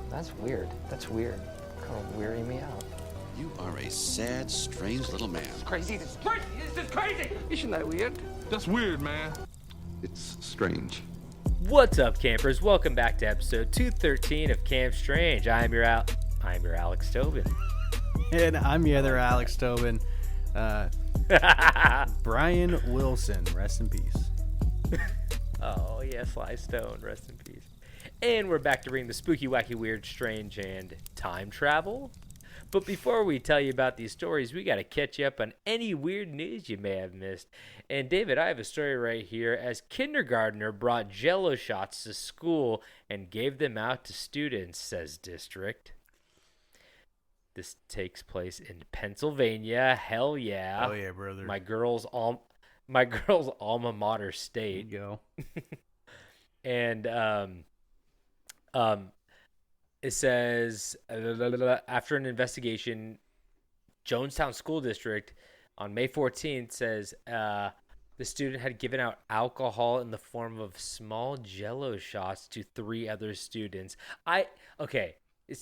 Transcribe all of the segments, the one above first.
That's weird. That's weird. Kind of wearing me out. You are a sad, strange little man. Crazy. This is crazy. Isn't that weird? That's weird, man. It's strange. What's up, campers? Welcome back to episode 213 of Camp Strange. I'm your Alex Tobin. And I'm the other Alex Tobin. Brian Wilson, rest in peace. Oh, yeah, Sly Stone, rest in peace. And we're back to bring the spooky, wacky, weird, strange, and time travel. But before we tell you about these stories, we got to catch you up on any weird news you may have missed. And David, I have a story right here. As kindergartner brought Jell-O shots to school and gave them out to students, says District. This takes place in Pennsylvania. Hell yeah! Oh yeah, brother. My girl's alma mater state. There you go. And it says after an investigation, Jonestown School District on May 14th says the student had given out alcohol in the form of small Jell-O shots to 3 other students.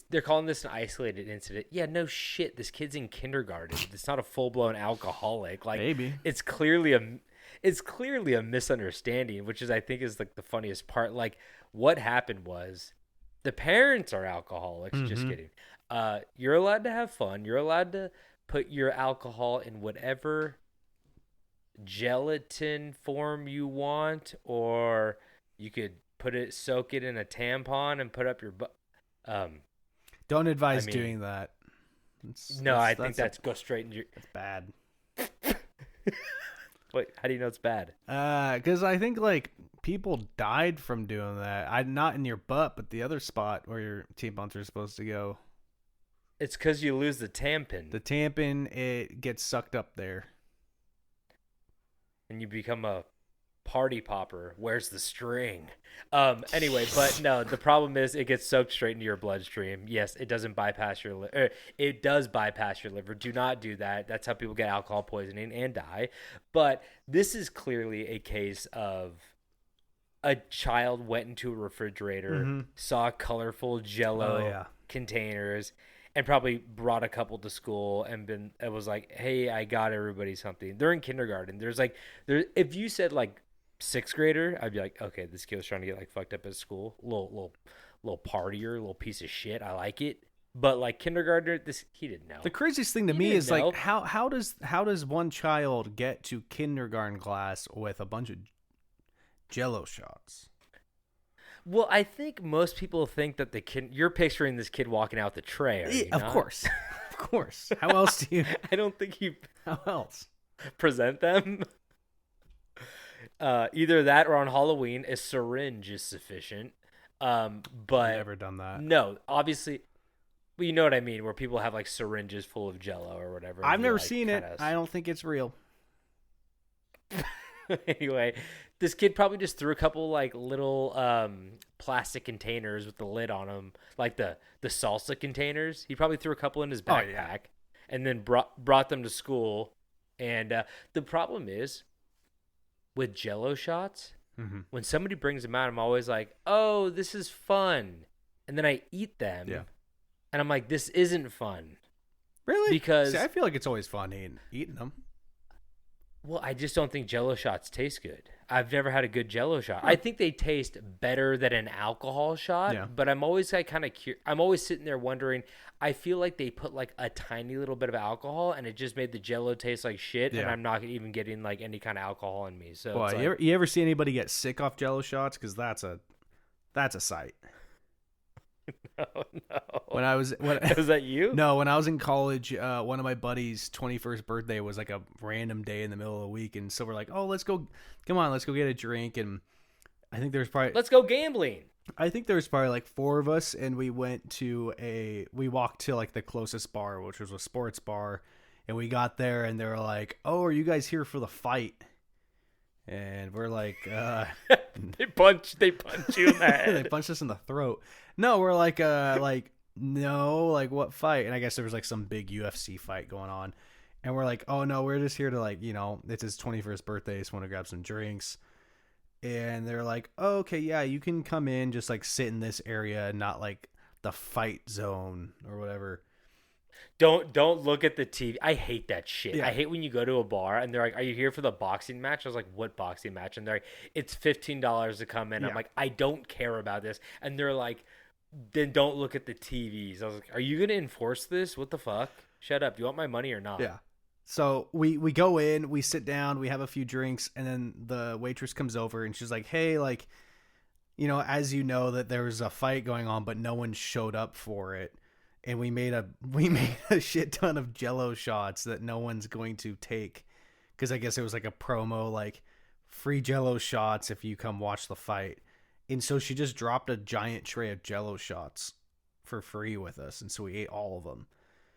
They're calling this an isolated incident. Yeah, no shit. This kid's in kindergarten. It's not a full-blown alcoholic. Like, maybe it's clearly a misunderstanding, which is, I think, is like the funniest part. Like, what happened was the parents are alcoholics. Mm-hmm. Just kidding. You're allowed to have fun. You're allowed to put your alcohol in whatever gelatin form you want, or you could soak it in a tampon and put up your butt. Don't advise doing that. I think that's go straight in your. That's bad. Wait, how do you know it's bad? Because I think like people died from doing that. Not in your butt, but the other spot where your tampons are supposed to go. It's because you lose the tampon. The tampon, it gets sucked up there, and you become a party popper. Where's the string? Anyway, but no, the problem is it gets soaked straight into your bloodstream. Yes, it doesn't bypass your liver. It does bypass your liver. Do not do that. That's how people get alcohol poisoning and die. But this is clearly a case of a child went into a refrigerator, saw colorful Jell-O containers, and probably brought a couple to school and was like, "Hey, I got everybody something." They're in kindergarten. If you said like 6th grader, I'd be like, okay, this kid was trying to get like fucked up at school, little partier, little piece of shit. I like it. But like kindergartner, he didn't know. The craziest thing to me is like how does one child get to kindergarten class with a bunch of Jell-O shots? Well, I think most people think that you're picturing this kid walking out the tray. Are you Of not? course, of course. How else do you? I don't think you. How else present them? Either that or on Halloween, a syringe is sufficient. But I've never done that. No, obviously, well, you know what I mean, where people have like syringes full of Jell-O or whatever. I've never seen it. I don't think it's real. Anyway, this kid probably just threw a couple like little plastic containers with the lid on them, like the salsa containers. He probably threw a couple in his backpack and then brought them to school. And the problem is, with Jell-O shots, when somebody brings them out, I'm always like, oh, this is fun. And then I eat them, and I'm like, this isn't fun. Really? Because I feel like it's always fun eating them. Well, I just don't think Jell-O shots taste good. I've never had a good Jell-O shot. I think they taste better than an alcohol shot, but I'm always like kind of I'm always sitting there wondering. I feel like they put like a tiny little bit of alcohol, and it just made the Jell-O taste like shit, and I'm not even getting like any kind of alcohol in me. So, boy, you ever see anybody get sick off Jell-O shots? Because that's a sight. No. Was that you? No, when I was in college, one of my buddies' 21st birthday was like a random day in the middle of the week, and so we're like, "Oh, let's go get a drink." And I think there's probably let's go gambling. I think there was probably like 4 of us, and we walked to like the closest bar, which was a sports bar, and we got there, and they were like, "Oh, are you guys here for the fight?" And we're like, they punch you in the head. They punched us in the throat. No, we're like, no, like what fight? And I guess there was like some big UFC fight going on. And we're like, oh no, we're just here to like, it's his 21st birthday. Just want to grab some drinks. And they're like, oh, okay, yeah, you can come in, just like sit in this area and not like the fight zone or whatever. Don't look at the TV. I hate that shit. Yeah. I hate when you go to a bar and they're like, "Are you here for the boxing match?" I was like, "What boxing match?" And they're like, "It's $15 to come in." Yeah. I'm like, "I don't care about this." And they're like, "Then don't look at the TVs." I was like, "Are you gonna enforce this? What the fuck? Shut up. Do you want my money or not?" Yeah. So we go in, we sit down, we have a few drinks, and then the waitress comes over and she's like, "Hey, like, you know, as you know that there was a fight going on, but no one showed up for it, and we made a shit ton of Jello shots that no one's going to take, because I guess it was like a promo, like free Jello shots if you come watch the fight." And so she just dropped a giant tray of Jello shots for free with us, and so we ate all of them.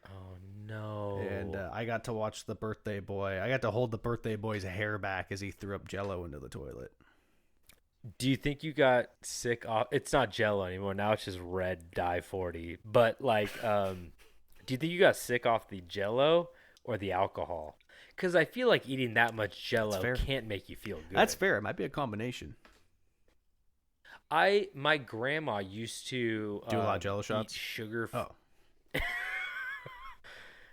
Oh no. And I got to watch the birthday boy. I got to hold the birthday boy's hair back as he threw up Jello into the toilet. Do you think you got sick off? It's not Jello anymore. Now it's just red dye 40. But like, do you think you got sick off the Jello or the alcohol? Because I feel like eating that much Jello can't make you feel good. That's fair. It might be a combination. My grandma used to Do a lot of Jello shots? Eat sugar. Oh.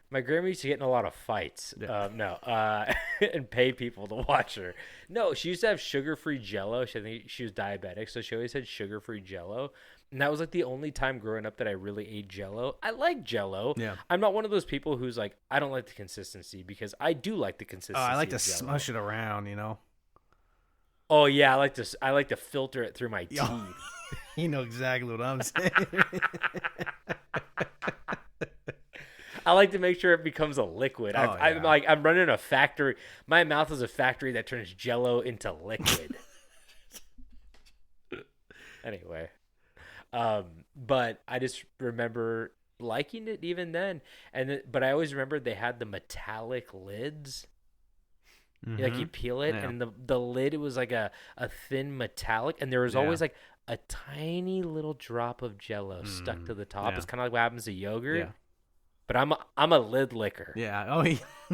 My grandma used to get in a lot of fights. Yeah. And pay people to watch her. No, she used to have sugar-free Jello. I think she was diabetic, so she always had sugar-free Jello. And that was like the only time growing up that I really ate Jello. I like Jello. Yeah. I'm not one of those people who's like, I don't like the consistency, because I do like the consistency. I like of to Jell-O. smush it around, you know? Oh yeah, I like to filter it through my teeth. You know exactly what I'm saying. I like to make sure it becomes a liquid. I'm running a factory. My mouth is a factory that turns Jello into liquid. Anyway, but I just remember liking it even then, but I always remember they had the metallic lids. Mm-hmm. Like you peel it, and the lid, it was like a thin metallic, and there was always like a tiny little drop of Jello stuck to the top. Yeah. It's kind of like what happens to yogurt. Yeah. But I'm a lid licker. Yeah. Oh,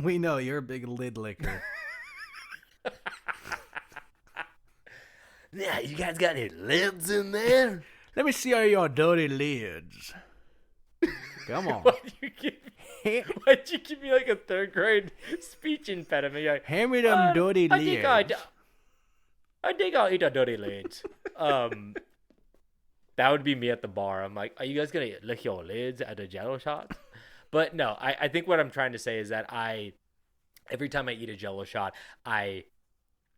we know you're a big lid licker. Yeah, you guys got any lids in there? Let me see all your dirty lids. Come on. Why'd you give me like a third grade speech impediment? Like, hand me them dirty lids. I think I'll eat a dirty lids. That would be me at the bar. I'm like, are you guys gonna lick your lids at the Jello shots? But no, I think what I'm trying to say is that every time I eat a Jello shot, I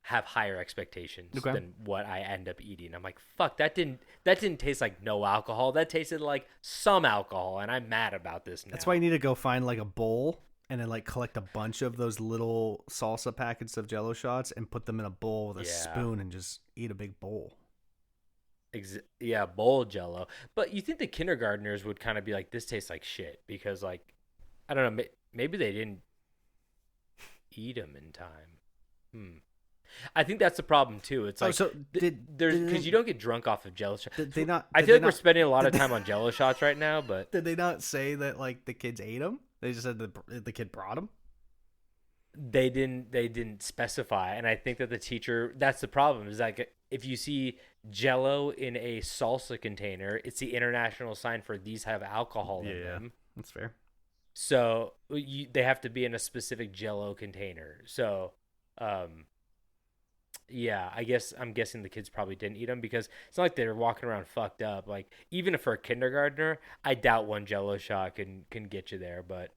have higher expectations than what I end up eating. I'm like, fuck, that didn't taste like no alcohol. That tasted like some alcohol, and I'm mad about this now. That's why you need to go find like a bowl and then like collect a bunch of those little salsa packets of Jello shots and put them in a bowl with a spoon and just eat a big bowl. Bowl Jello. But you think the kindergartners would kind of be like, this tastes like shit, because like, I don't know, maybe they didn't eat them in time. I think that's the problem too. It's like, because you don't get drunk off of Jello shots. I feel like we're spending a lot of time on Jello shots right now, but did they not say that like the kids ate them? They just said the kid brought them. They didn't specify, and I think that the teacher, that's the problem, is like, if you see Jello in a salsa container, it's the international sign for these have alcohol in them. That's fair. So they have to be in a specific Jello container. So, yeah, I'm guessing the kids probably didn't eat them, because it's not like they're walking around fucked up. Like, even if for a kindergartner, I doubt one Jello shot can get you there. But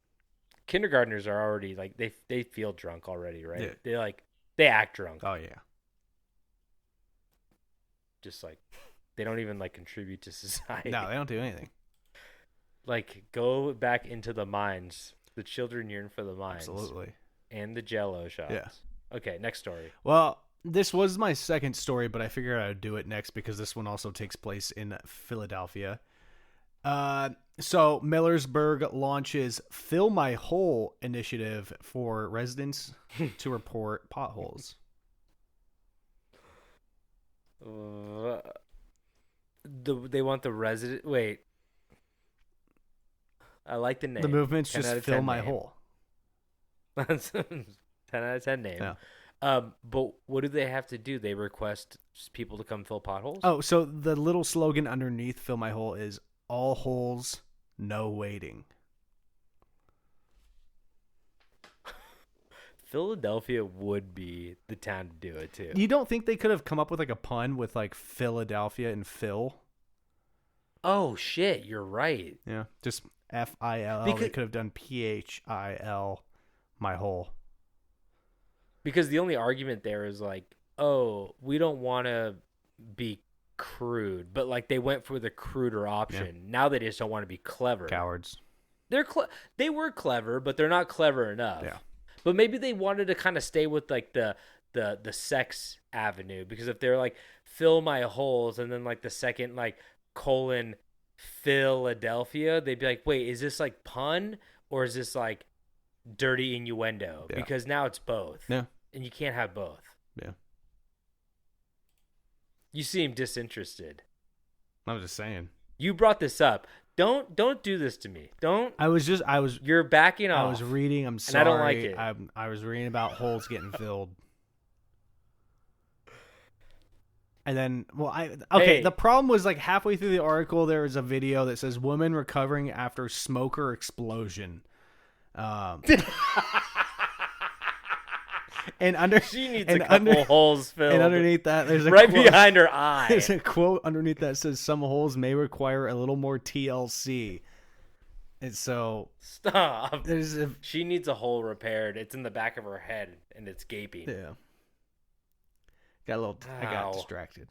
kindergartners are already like, they feel drunk already, right? Yeah. They act drunk. Oh yeah. Just like, they don't even like contribute to society. No, they don't do anything. Like, go back into the mines. The children yearn for the mines. Absolutely. And the Jello shots. Yeah. Okay, next story. Well, this was my second story, but I figured I'd do it next because this one also takes place in Philadelphia. So Millersburg launches Fill My Hole initiative for residents to report potholes. They want the resident. Wait, I like the name. The movement's just Fill My Hole. That's 10 out of 10 name. Yeah. But what do they have to do? They request people to come fill potholes? Oh, so the little slogan underneath Fill My Hole is, all holes, no waiting. Philadelphia would be the town to do it too. You don't think they could have come up with like a pun with like Philadelphia and Phil? Oh shit, you're right. Yeah, just FIL. They could have done PHIL, my hole. Because the only argument there is like, oh, we don't want to be crude, but like they went for the cruder option. Yeah. Now they just don't want to be clever. Cowards. They were clever, but they're not clever enough. Yeah. But maybe they wanted to kind of stay with like the sex avenue, because if they're like fill my holes and then like the second like colon Philadelphia, they'd be like, wait, is this like pun or is this like dirty innuendo? Yeah. Because now it's both. Yeah. And you can't have both. Yeah. You seem disinterested. I was just saying. You brought this up. Don't do this to me. Don't. You're backing off. I was reading. I'm sorry. And I don't like it. I was reading about holes getting filled. And then, the problem was like halfway through the article, there was a video that says woman recovering after smoker explosion. She needs a couple holes filled. And underneath that, there's a right quote, behind her eye. There's a quote underneath that says some holes may require a little more TLC. And so stop. She needs a hole repaired. It's in the back of her head and it's gaping. Yeah. I got distracted.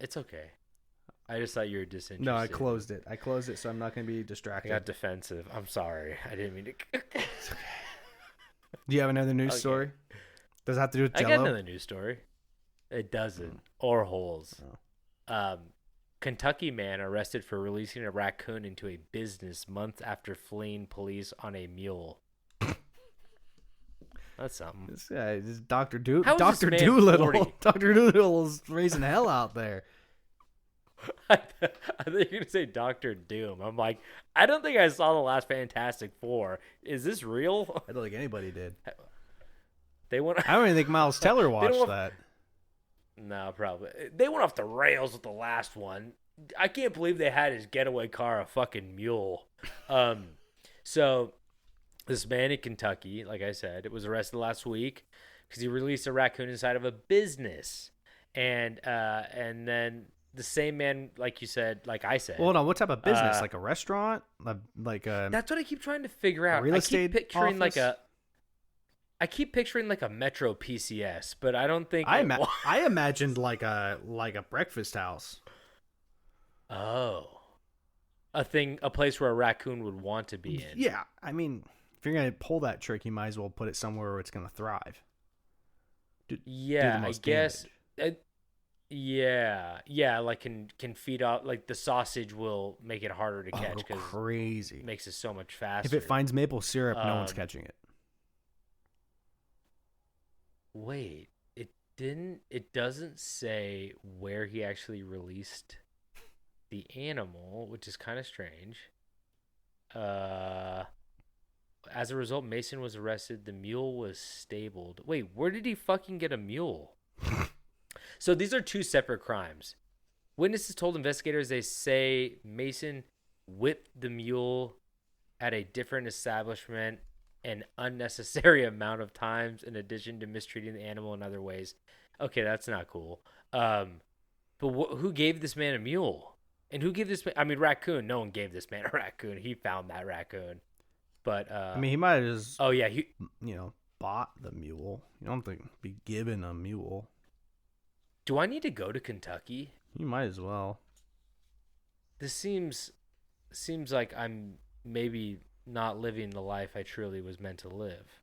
It's okay. I just thought you were disinterested. No, I closed it, so I'm not going to be distracted. I got defensive. I'm sorry. I didn't mean to. It's okay. Do you have another news story? Does it have to do with Jell-O? I got another news story. It doesn't. Or holes. Oh. Kentucky man arrested for releasing a raccoon into a business months after fleeing police on a mule. That's something. This guy is Dr. Doolittle. How is Dr. this man Doolittle. 40? Dr. Doolittle's raising hell out there. I thought you were going to say Dr. Doom. I'm like, I don't think I saw the last Fantastic Four. Is this real? I don't think anybody did. I don't even think Miles Teller watched that. No, probably. They went off the rails with the last one. I can't believe they had his getaway car a fucking mule. So this man in Kentucky, like I said, was arrested last week because he released a raccoon inside of a business. And then the same man, like you said, like I said. Well, hold on, what type of business? Like a restaurant? Like a That's what I keep trying to figure out. Real estate I keep picturing like a Metro PCS, but I don't think I imagined like a breakfast house. Oh. A place where a raccoon would want to be in. Yeah, I mean, if you're gonna pull that trick, you might as well put it somewhere where it's gonna thrive. I guess. Yeah, like can feed off, like the sausage will make it harder to catch because crazy it makes it so much faster. If it finds maple syrup, no one's catching it. Wait, it doesn't say where he actually released the animal, which is kind of strange. As a result, Mason was arrested. The mule was stabled. Wait, where did he fucking get a mule? So these are two separate crimes. Witnesses told investigators they say Mason whipped the mule at a different establishment an unnecessary amount of times in addition to mistreating the animal in other ways. Okay, that's not cool. But who gave this man a mule? And who gave this man... I mean, raccoon. No one gave this man a raccoon. He found that raccoon. But... I mean, he might have just... Oh, yeah. Bought the mule. You don't think be given a mule. Do I need to go to Kentucky? You might as well. This seems like I'm maybe not living the life I truly was meant to live.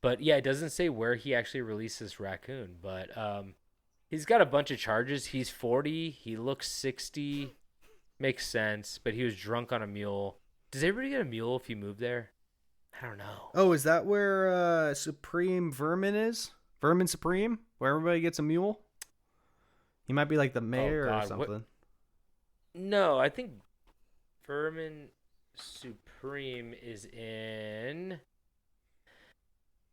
But yeah, it doesn't say where he actually released this raccoon. But he's got a bunch of charges. He's 40. He looks 60. Makes sense. But he was drunk on a mule. Does everybody get a mule if you move there? I don't know. Oh, is that where Supreme Vermin is? Vermin Supreme? Where everybody gets a mule? He might be like the mayor or something. What? No, I think Vermin Supreme is in...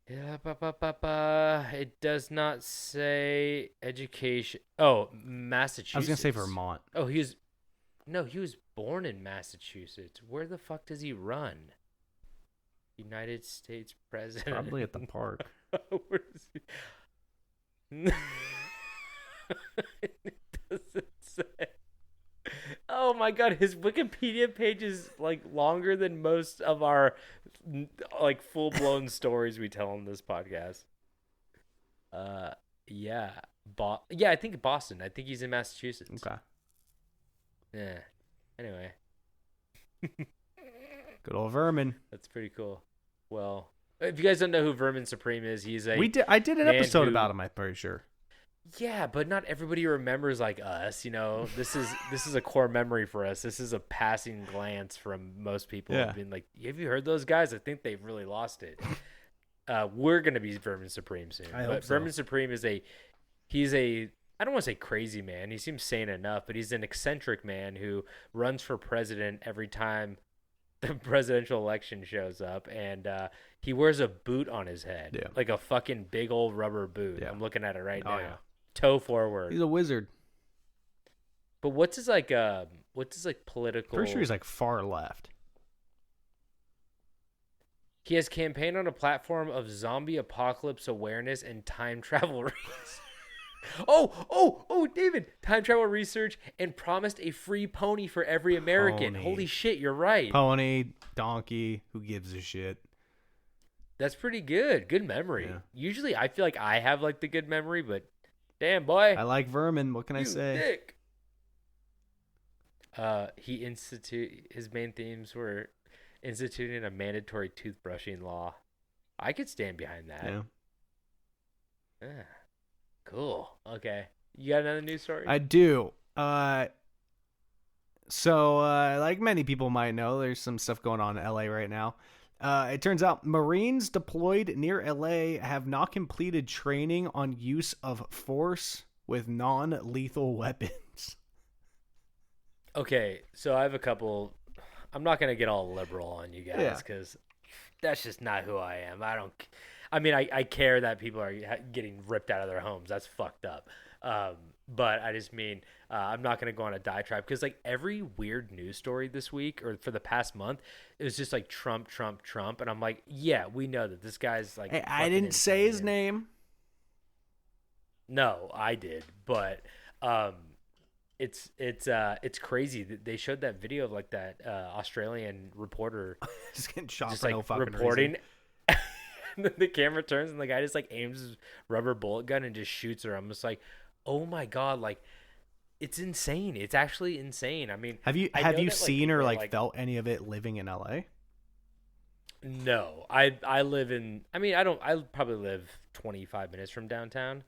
It does not say education. Oh, Massachusetts. I was going to say Vermont. Oh, No, he was born in Massachusetts. Where the fuck does he run? United States president. Probably at the park. Where is he? It doesn't say. Oh my god, his Wikipedia page is like longer than most of our like full-blown stories we tell on this podcast. Yeah. Yeah, I think Boston. I think he's in Massachusetts. Okay. Yeah. Anyway. Good old Vermin. That's pretty cool. Well, if you guys don't know who Vermin Supreme is, he's a I did an man episode who- about him, I'm pretty sure. Yeah, but not everybody remembers like us, you know. This is a core memory for us. This is a passing glance from most people Yeah. being like, "Have you heard those guys? I think they've really lost it." We're gonna be Vermin Supreme soon. I but hope so. Vermin Supreme is he's a I don't want to say crazy man. He seems sane enough, but he's an eccentric man who runs for president every time the presidential election shows up, and he wears a boot on his head, Yeah. like a fucking big old rubber boot. Yeah. I'm looking at it right Oh, now. yeah. Toe forward. He's a wizard. But what's his political? Pretty sure he's like far left. He has campaigned on a platform of zombie apocalypse awareness and time travel research. Oh, David, time travel research and promised a free pony for every American. Pony. Holy shit, you're right. Pony, donkey, who gives a shit? That's pretty good. Good memory. Yeah. Usually I feel like I have like the good memory, but damn boy. I like Vermin. What can I you say? dick. His main themes were instituting a mandatory toothbrushing law. I could stand behind that. Yeah. Ah, cool. Okay. You got another news story? I do. So, like many people might know, there's some stuff going on in LA right now. It turns out Marines deployed near LA have not completed training on use of force with non-lethal weapons. Okay, so I have a couple. I'm not gonna get all liberal on you guys Yeah. because that's just not who I am. I care that people are getting ripped out of their homes. That's fucked up. But I just mean I'm not gonna go on a diatribe because like every weird news story this week or for the past month, it was just like Trump, and I'm like, yeah, we know that this guy's like. Hey, I fucking didn't say his insane. name. No, I did, but it's crazy that they showed that video of like that Australian reporter Just getting shot just for like no fucking reporting. reason. And then the camera turns and the guy just like aims his rubber bullet gun and just shoots her. I'm just like, oh my god, like it's insane. It's actually insane. I mean, Have you I know that, like, seen people or are, like felt any of it living in LA? No, I live in. I mean, I probably live 25 minutes from downtown,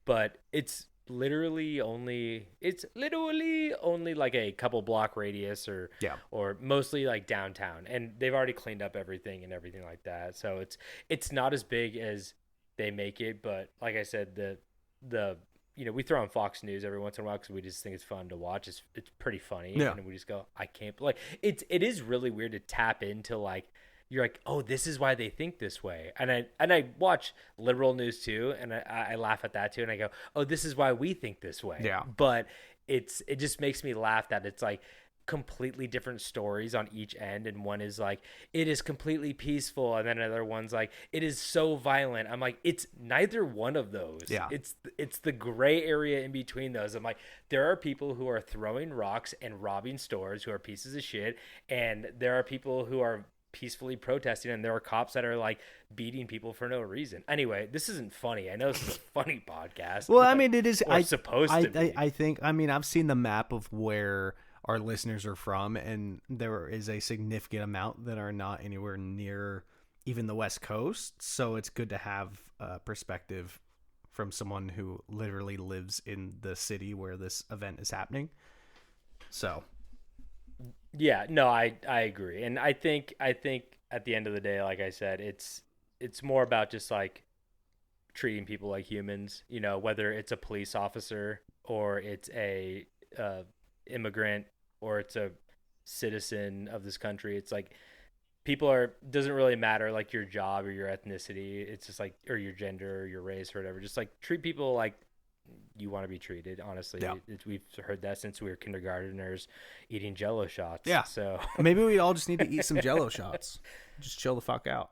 but it's literally only like a couple block radius or mostly like downtown, and they've already cleaned up everything and everything like that. So it's not as big as they make it, but like I said, the we throw on Fox News every once in a while because we just think it's fun to watch. It's pretty funny, Yeah. and we just go, I can't like it is really weird to tap into like. You're like, oh, this is why they think this way, and I watch liberal news too, and I laugh at that too, and I go, oh, this is why we think this way. Yeah. But it just makes me laugh that it's like completely different stories on each end, and one is like it is completely peaceful, and then another one's like it is so violent. I'm like, it's neither one of those. Yeah. It's the gray area in between those. I'm like, there are people who are throwing rocks and robbing stores who are pieces of shit, and there are people who are peacefully protesting, and there are cops that are like beating people for no reason. Anyway, this isn't funny. I know this is a funny podcast. Well, but I mean, it is. we're supposed to be. I think. I mean, I've seen the map of where our listeners are from, and there is a significant amount that are not anywhere near even the West Coast. So it's good to have a perspective from someone who literally lives in the city where this event is happening. So. Yeah, no, I agree. And I think at the end of the day, like I said, it's more about just like treating people like humans, whether it's a police officer or it's a immigrant or it's a citizen of this country. It's like doesn't really matter like your job or your ethnicity. It's just like, or your gender or your race or whatever. Just like treat people like you want to be treated. Honestly, Yeah. We've heard that since we were kindergarteners eating Jello shots. Yeah. So Maybe we all just need to eat some Jello shots. Just chill the fuck out.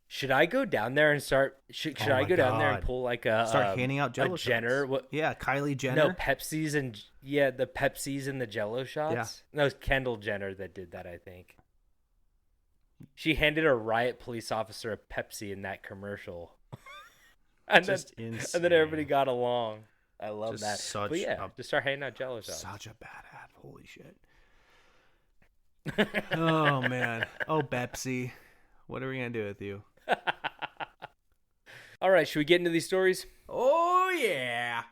should I go down there and start? Should Oh I my go down there and God. pull like a Start handing out a Jello Jenner? shots. What? Yeah, Kylie Jenner. No, Pepsi's and the Pepsi's and the Jello shots. Yeah. No, it was Kendall Jenner that did that, I think. She handed a riot police officer a Pepsi in that commercial. and Just then insane. and then everybody got along. I love Just that. such But yeah, a- just start handing out Jello shots. Such a bad ad. Holy shit. Oh, man. Oh, Pepsi. What are we going to do with you? All right, should we get into these stories? Oh, yeah.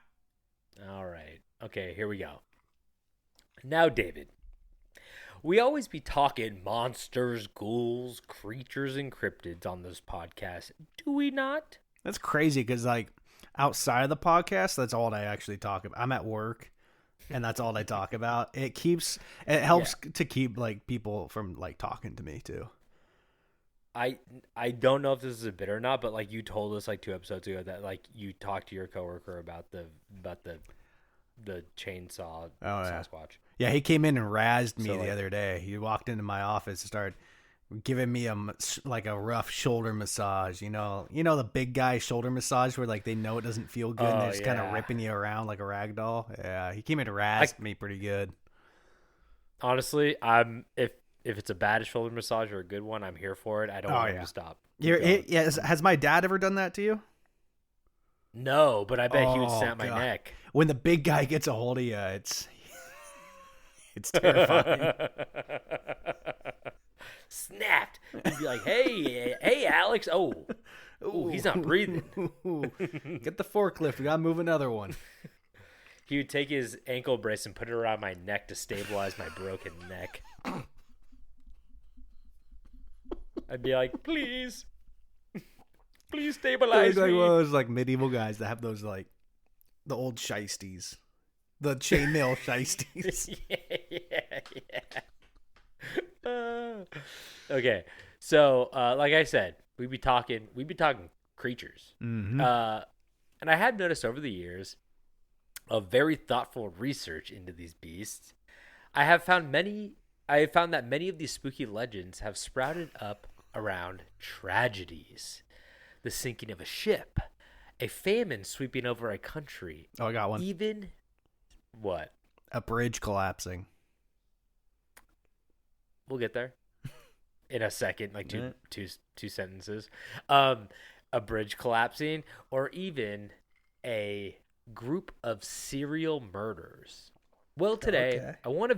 All right. Okay, here we go. Now, David, we always be talking monsters, ghouls, creatures, and cryptids on this podcast. Do we not? That's crazy because, like, outside of the podcast, that's all I actually talk about. I'm at work, and that's all I talk about. It helps to keep, like, people from, like, talking to me, too. I don't know if this is a bit or not, but like you told us like 2 episodes ago that like you talked to your coworker about the chainsaw Sasquatch. Yeah, he came in and razzed me So, the like- other day. He walked into my office and started giving me a rough shoulder massage. You know the big guy shoulder massage where like they know it doesn't feel good and Oh, they're just kind of yeah. ripping you around like a rag doll. Yeah, he came in and razzed me pretty good. Honestly, if it's a bad shoulder massage or a good one, I'm here for it. I don't want him to stop. Keep going. Has my dad ever done that to you? No, but I bet he would Oh, snap my God. neck. When the big guy gets a hold of you, it's terrifying. Snapped. He'd be like, hey, Alex. Oh, he's not breathing. Get the forklift. We gotta move another one. He would take his ankle brace and put it around my neck to stabilize my broken neck. I'd be like, please stabilize There's like me. one of those like medieval guys that have those like the old shiesties, the chainmail shiesties. yeah. Okay, so like I said, we'd be talking creatures, Mm-hmm. and I have noticed over the years of very thoughtful research into these beasts. I have found that many of these spooky legends have sprouted up around tragedies. The sinking of a ship, a famine sweeping over a country. Oh, I got one. Even what? A bridge collapsing. We'll get there in a second, like Yeah. two sentences. A bridge collapsing, or even a group of serial murders. Well, today Okay. I want to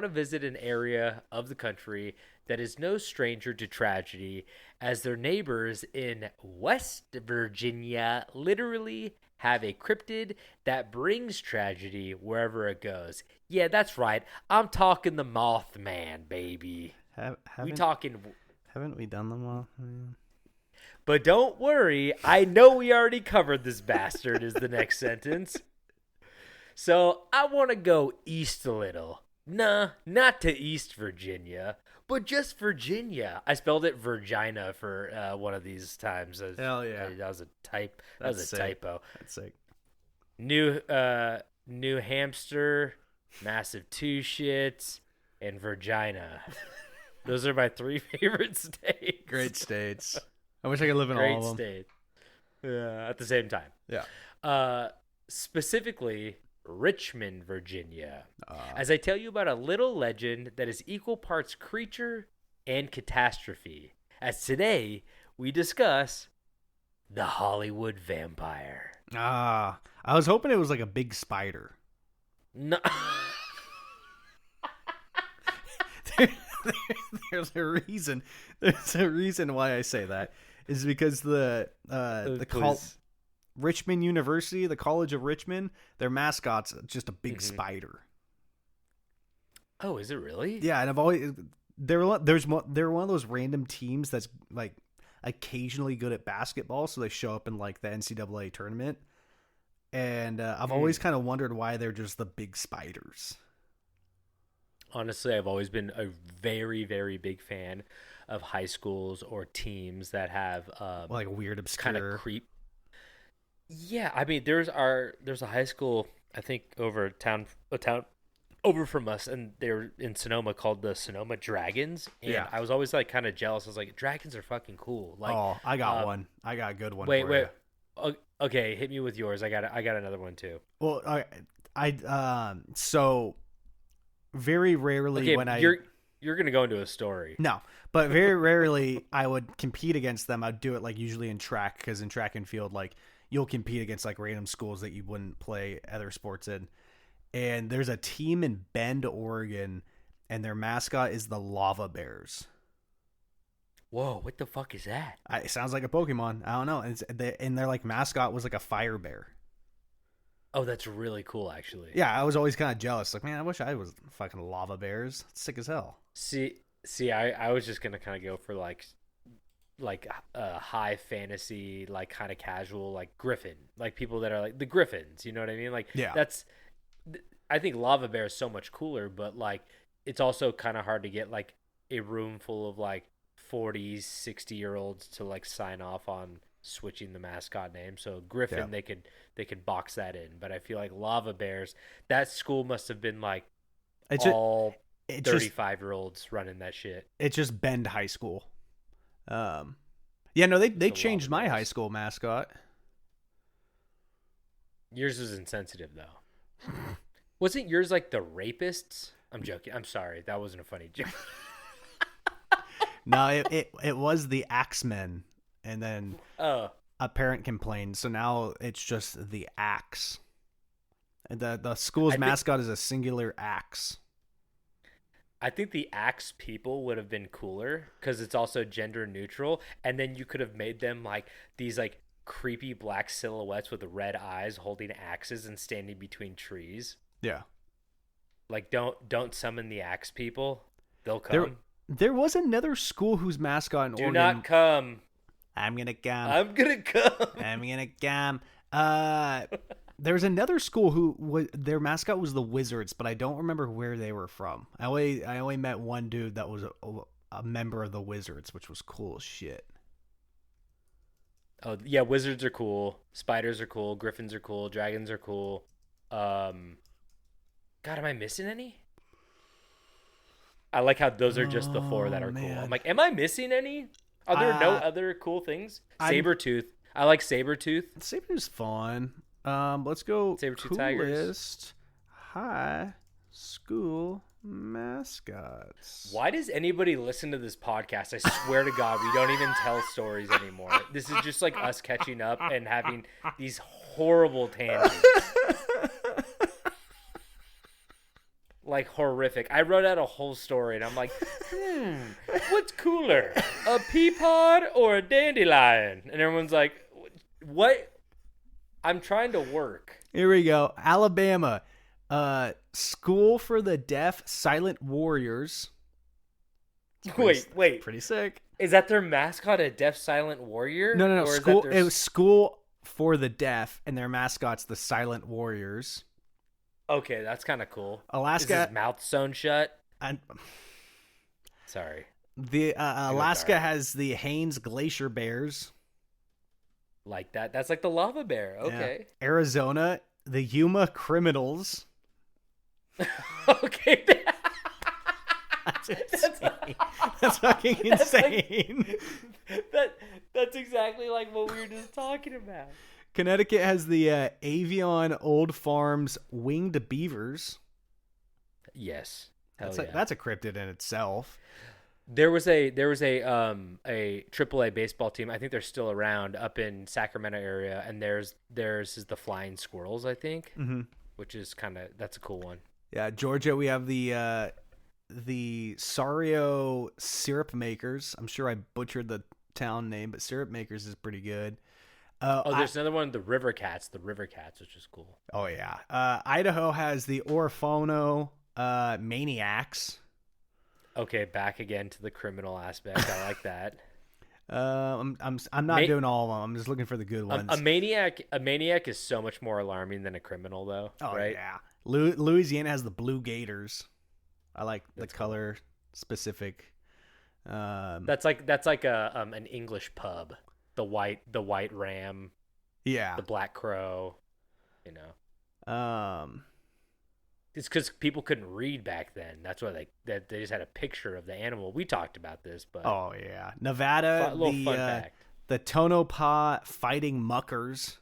visit an area of the country that is no stranger to tragedy, as their neighbors in West Virginia literally have a cryptid that brings tragedy wherever it goes. Yeah, that's right. I'm talking the Mothman, baby. Haven't we done them all? But don't worry, I know we already covered this bastard is the next sentence. So I want to go east a little. Nah, not to East Virginia, but just Virginia. I spelled it Virginia for one of these times. Hell yeah. That was a type. That was a sick. typo. That's sick. New Hampshire, massive 2 shits, and Virginia. Those are my 3 favorite states. Great states. I wish I could live in Great all of them. state. Yeah, at the same time. Yeah. Specifically, Richmond, Virginia. As I tell you about a little legend that is equal parts creature and catastrophe. As today, we discuss the Hollywood vampire. I was hoping it was like a big spider. No. There's a reason. There's a reason why I say that is because Please. Richmond University, the College of Richmond, their mascot's just a big Mm-hmm. spider. Oh, is it really? Yeah, and they're one of those random teams that's like occasionally good at basketball, so they show up in like the NCAA tournament. And I've always kind of wondered why they're just the big spiders. Honestly, I've always been a very, very big fan of high schools or teams that have Like weird, obscure. kind of creep. Yeah, I mean, there's a high school I think over a town over from us, and they're in Sonoma called the Sonoma Dragons, and Yeah. I was always like kind of jealous. I was like, dragons are fucking cool. Like, Oh, I got one. I got a good one. wait, for wait, you. okay, hit me with yours. I got another one too. Well, so very rarely Okay, when you're gonna go into a story. no, but very rarely I would compete against them. I'd do it like usually in track, because in track and field, like you'll compete against like random schools that you wouldn't play other sports in. And there's a team in Bend, Oregon, and their mascot is the Lava Bears. Whoa, what the fuck is that? It sounds like a Pokemon. I don't know. And their like mascot was like a fire bear. Oh, that's really cool, actually. Yeah, I was always kind of jealous. Like, man, I wish I was fucking Lava Bears. It's sick as hell. See, I was just gonna kind of go for like high fantasy, like kind of casual, like Griffin, like people that are like the Griffins. You know what I mean? Like, Yeah. I think Lava Bear is so much cooler, but like it's also kind of hard to get like a room full of like 40, 60-year-olds to like sign off on switching the mascot name. So Griffin, Yeah. they could box that in, but I feel like Lava Bears, that school must have been like It's just, all it's just 35-year-olds running that shit. it's just Bend High School. Yeah, no, they The changed Lava my high Bears. school mascot. Yours was insensitive though. Wasn't yours like the rapists? I'm joking. I'm sorry. That wasn't a funny joke. No, it was the Axemen, and then Oh, a parent complained, so now it's just the Axe. And the school's I think- mascot is a singular axe. I think the axe people would have been cooler because it's also gender neutral, and then you could have made them like these like creepy black silhouettes with red eyes holding axes and standing between trees. Yeah. Like don't summon the axe people. They'll There, come. there was another school whose mascot in Do Oregon. not come. I'm gonna come. I'm gonna come. I'm gonna come. There's another school who their mascot was the Wizards, but I don't remember where they were from. I only met one dude that was a member of the Wizards, which was cool as shit. Oh yeah, wizards are cool. Spiders are cool. Griffins are cool. Dragons are cool. God, am I missing any? I like how those are just the four that are cool. man. I'm like, am I missing any? Are there no other cool things? Sabretooth. I like Sabretooth. Sabretooth's fun. Let's go. Saber-tooth tigers. Coolest high school mascots. Why does anybody listen to this podcast? I swear to God, we don't even tell stories anymore. This is just like us catching up and having these horrible tangents. Like horrific. I wrote out a whole story and I'm like, what's cooler? A pea pod or a dandelion? And everyone's like, what? I'm trying to work. Here we go. Alabama. School for the Deaf Silent Warriors. Wait. Pretty sick. Is that their mascot, a deaf silent warrior? No. Or is School. that their It was School for the Deaf, and their mascot's the Silent Warriors. Okay, that's kind of cool. Alaska. Is his mouth sewn shut? And Sorry. the Alaska dark. has the Haynes Glacier Bears. Like that. That's like the lava bear. Yeah. Okay. Arizona, the Yuma Criminals. Okay. That's insane. That's fucking That's like- insane. That's exactly like what we were just talking about. Connecticut has the Avion Old Farms Winged Beavers. Yes. Hell That's yeah. that's a cryptid in itself. There was a AAA baseball team. I think they're still around up in Sacramento area, and theirs is the Flying Squirrels, I think, which is that's a cool one. Yeah, Georgia, we have the Sario Syrup Makers. I'm sure I butchered the town name, but Syrup Makers is pretty good. There's another one, the River Cats, which is cool. Oh yeah. Idaho has the Orfono Maniacs. Okay, back again to the criminal aspect. I like that. I'm not doing all of them. I'm just looking for the good ones. A maniac is so much more alarming than a criminal, though. Oh right? yeah. Louisiana has the Blue Gators. I like the color specific. That's like an English pub. The white ram. Yeah. The Black Crow, you know. Um. It's because people couldn't read back then. That's why they just had a picture of the animal. We talked about this, but Oh yeah, Nevada. little fun fact. The Tonopah fighting muckers.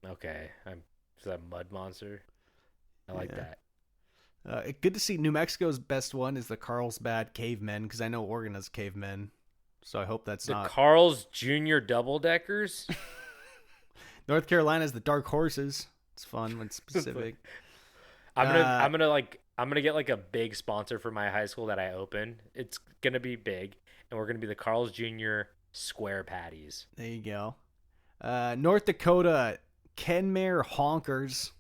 Okay, is that a mud monster? I like Yeah. that. Good to see New Mexico's best one is the Carlsbad cavemen, because I know Oregon has cavemen, so I hope that's The not. Carl's Jr. double deckers. North Carolina's the Dark Horses. It's fun when specific. I'm gonna get like a big sponsor for my high school that I open. It's gonna be big, and we're gonna be the Carl's Jr. Square Patties. There you go. North Dakota Kenmare Honkers.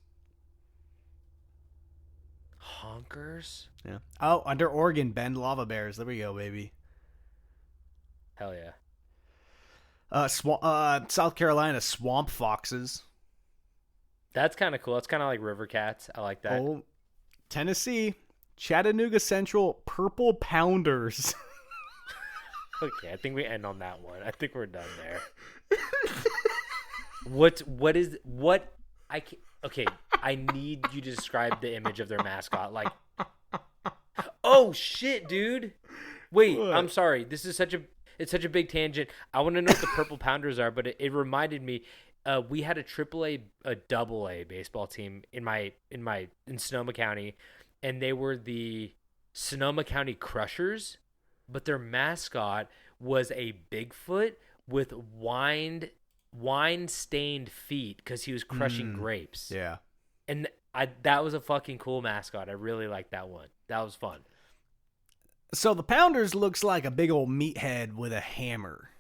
Honkers? Yeah. Oh, under Oregon Bend Lava Bears. There we go, baby. Hell yeah. South Carolina Swamp Foxes. That's kind of cool. That's kind of like River Cats. I like that. Oh, Tennessee Chattanooga Central Purple Pounders. Okay, I think we end on that one. I think we're done there. What I can, okay, I need you to describe the image of their mascot. Like, oh shit, dude. Wait, What? I'm sorry. This is such a big tangent. I want to know what the Purple Pounders are, but it reminded me. We had a double A baseball team in Sonoma County, and they were the Sonoma County Crushers, but their mascot was a Bigfoot with wine-stained feet because he was crushing grapes. Yeah. And that was a fucking cool mascot. I really liked that one. That was fun. So the Pounders looks like a big old meathead with a hammer.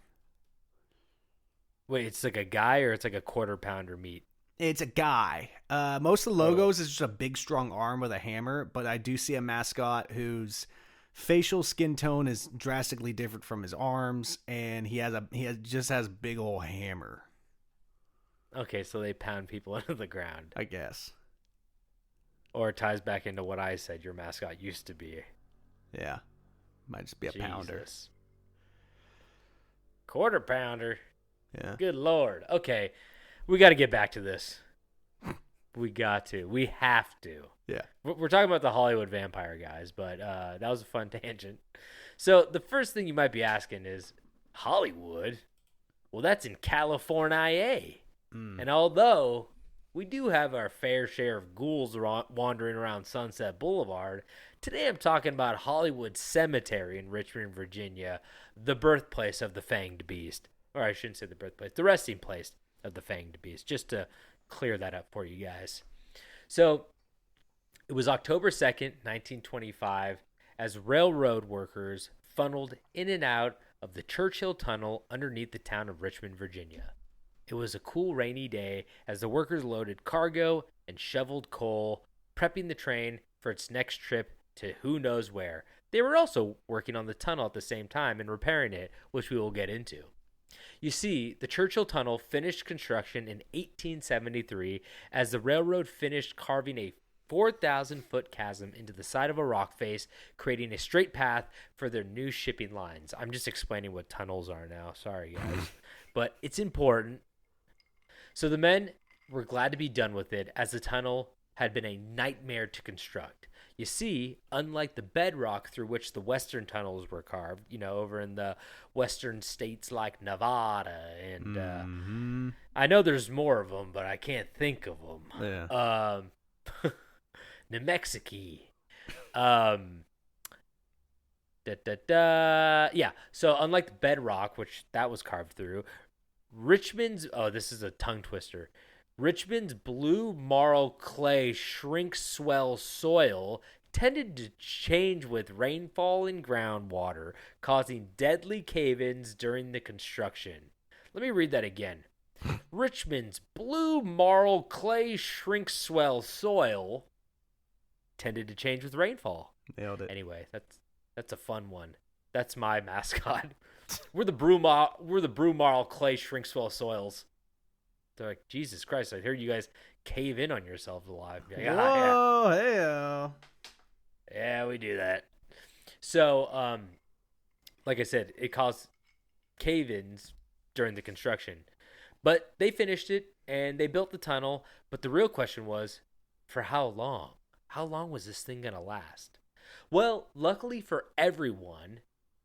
Wait, it's like a guy or it's like a quarter pounder meat? It's a guy. Most of the logos is just a big, strong arm with a hammer, but I do see a mascot whose facial skin tone is drastically different from his arms, and he just has big old hammer. Okay, so they pound people into the ground. I guess. Or it ties back into what I said your mascot used to be. Yeah. Might just be a pounder. Jesus. Quarter pounder. Yeah. Good Lord. Okay, we got to get back to this. We got to. We have to. Yeah. We're talking about the Hollywood vampire guys, but that was a fun tangent. So the first thing you might be asking is, Hollywood? Well, that's in California. And although we do have our fair share of ghouls wandering around Sunset Boulevard, today I'm talking about Hollywood Cemetery in Richmond, Virginia, the birthplace of the Fanged Beast. Or I shouldn't say the birthplace, the resting place of the Fanged Beast, just to clear that up for you guys. So it was October 2nd, 1925, as railroad workers funneled in and out of the Churchill Tunnel underneath the town of Richmond, Virginia. It was a cool rainy day as the workers loaded cargo and shoveled coal, prepping the train for its next trip to who knows where. They were also working on the tunnel at the same time and repairing it, which we will get into. You see, the Churchill Tunnel finished construction in 1873 as the railroad finished carving a 4,000-foot chasm into the side of a rock face, creating a straight path for their new shipping lines. I'm just explaining what tunnels are now. Sorry, guys. But it's important. So the men were glad to be done with it, as the tunnel had been a nightmare to construct. You see, unlike the bedrock through which the western tunnels were carved, over in the western states like Nevada, and I know there's more of them, but I can't think of them. Yeah. New Mexico. Yeah, so unlike the bedrock, which that was carved through, this is a tongue twister. Richmond's blue marl clay shrink swell soil tended to change with rainfall and groundwater, causing deadly cave-ins during the construction. Let me read that again. Richmond's blue marl clay shrink swell soil tended to change with rainfall. Nailed it. Anyway, that's a fun one. That's my mascot. We're the Brew Marl clay shrink swell soils. They're like, Jesus Christ, I heard you guys cave in on yourselves alive. Like, Whoa, hey. Yeah, we do that. So, like I said, it caused cave-ins during the construction. But they finished it and they built the tunnel. But the real question was, for how long? How long was this thing going to last? Well, luckily for everyone,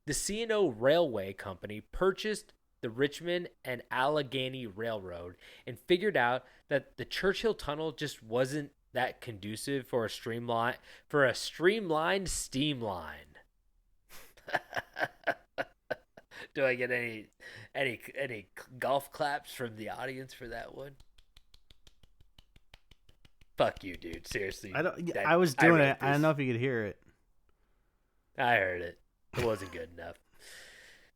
the C&O Railway Company purchased the Richmond and Allegheny Railroad and figured out that the Churchill Tunnel just wasn't that conducive for a streamlined steam line. Do I get any golf claps from the audience for that one? Fuck you, dude. Seriously. I was doing it. I this. don't know if you could hear it. I heard it. It wasn't good enough.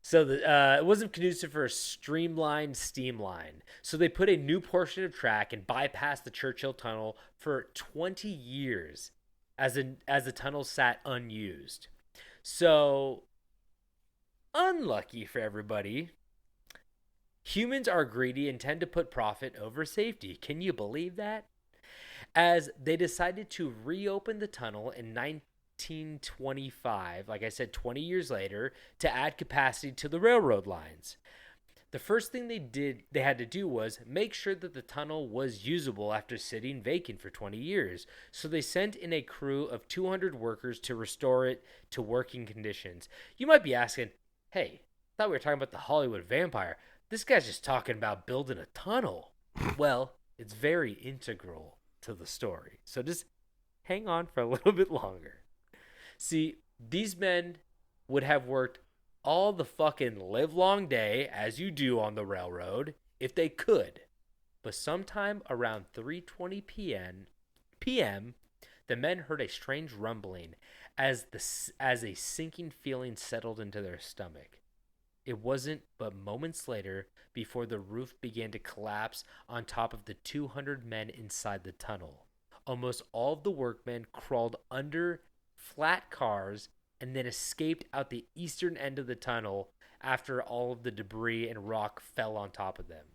So it wasn't conducive for a streamlined steam line. So they put a new portion of track and bypassed the Churchill Tunnel for 20 years as the tunnel sat unused. So, unlucky for everybody, humans are greedy and tend to put profit over safety. Can you believe that? As they decided to reopen the tunnel in 1925, like I said, 20 years later, to add capacity to the railroad lines. The first thing they had to do was make sure that the tunnel was usable after sitting vacant for 20 years. So they sent in a crew of 200 workers to restore it to working conditions. You might be asking, hey, I thought we were talking about the Hollywood vampire. This guy's just talking about building a tunnel. Well, it's very integral to the story. So just hang on for a little bit longer. See, these men would have worked all the fucking livelong day, as you do on the railroad, if they could. But sometime around 3:20 p.m., the men heard a strange rumbling as a sinking feeling settled into their stomach. It wasn't but moments later before the roof began to collapse on top of the 200 men inside the tunnel. Almost all of the workmen crawled under flat cars and then escaped out the eastern end of the tunnel after all of the debris and rock fell on top of them.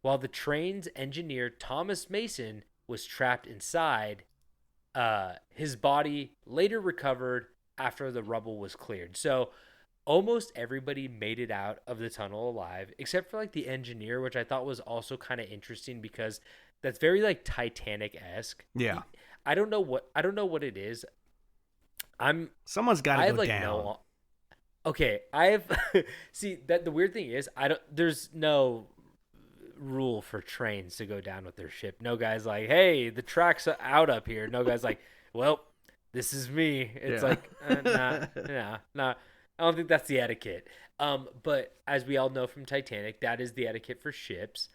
While the train's engineer, Thomas Mason, was trapped inside, his body later recovered after the rubble was cleared. So almost everybody made it out of the tunnel alive, except for like the engineer, which I thought was also kind of interesting because that's very like Titanic-esque. Yeah. I don't know what it is. Someone's got to go like down. Okay, I have see that the weird thing is there's no rule for trains to go down with their ship. No guy's like, "Hey, the track's out up here." No guy's like, "Well, this is me." It's like, nah. I don't think that's the etiquette. But as we all know from Titanic, that is the etiquette for ships.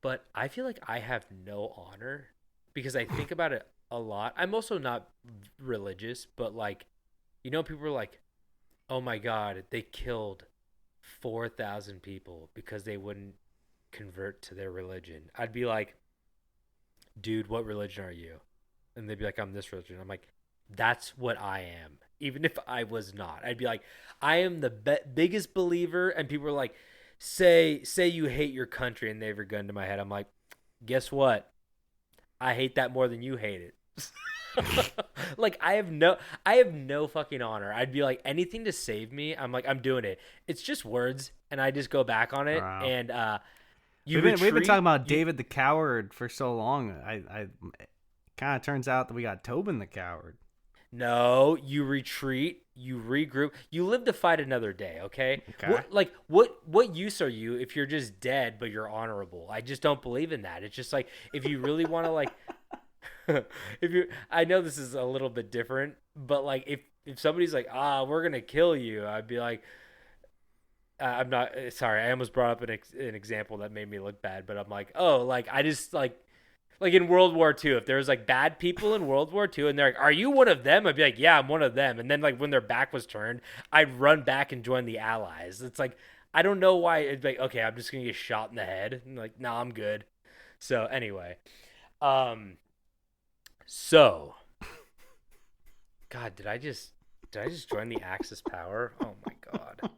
But I feel like I have no honor because I think about it a lot. I'm also not religious, but like, you know, people are like, oh my God, they killed 4,000 people because they wouldn't convert to their religion. I'd be like, dude, what religion are you? And they'd be like, I'm this religion. I'm like, that's what I am. Even if I was not, I'd be like, I am the biggest believer. And people are like, say you hate your country, and they have a gun to my head. I'm like, guess what? I hate that more than you hate it. Like I have no fucking honor. I'd be like, anything to save me. I'm like, I'm doing it. It's just words, and I just go back on it. Wow. And we've been talking about David the Coward for so long. I kind of turns out that we got Tobin the Coward. No, you retreat, you regroup, you live to fight another day. Okay. What use are you if you're just dead but you're honorable? I just don't believe in that. It's just like, if you really want to like. I know this is a little bit different, but like if somebody's like, we're gonna kill you, I'd be like, I'm not sorry. I almost brought up an example that made me look bad, but I'm like, oh, like I just like in World War II, if there was like bad people in World War II and they're like, are you one of them? I'd be like, yeah, I'm one of them. And then like when their back was turned, I'd run back and join the Allies. It's like, I don't know why. It'd be like, okay, I'm just gonna get shot in the head. And like, nah, I'm good. So anyway, so, God, did I just join the Axis power? Oh my God.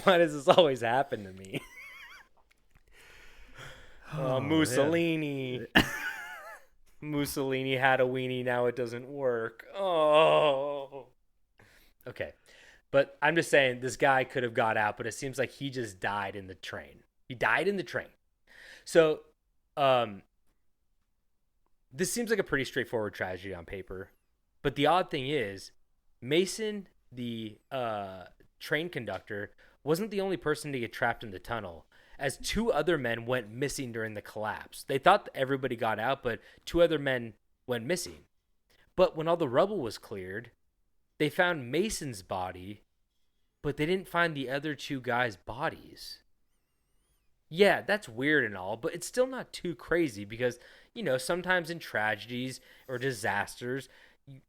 Why does this always happen to me? Mussolini. Mussolini had a weenie, now it doesn't work. Oh. Okay. But I'm just saying, this guy could have got out, but it seems like he just died in the train. He died in the train. So, um, this seems like a pretty straightforward tragedy on paper, but the odd thing is, Mason, the train conductor, wasn't the only person to get trapped in the tunnel, as two other men went missing during the collapse. They thought everybody got out, but two other men went missing. But when all the rubble was cleared, they found Mason's body, but they didn't find the other two guys' bodies. Yeah, that's weird and all, but it's still not too crazy because, sometimes in tragedies or disasters,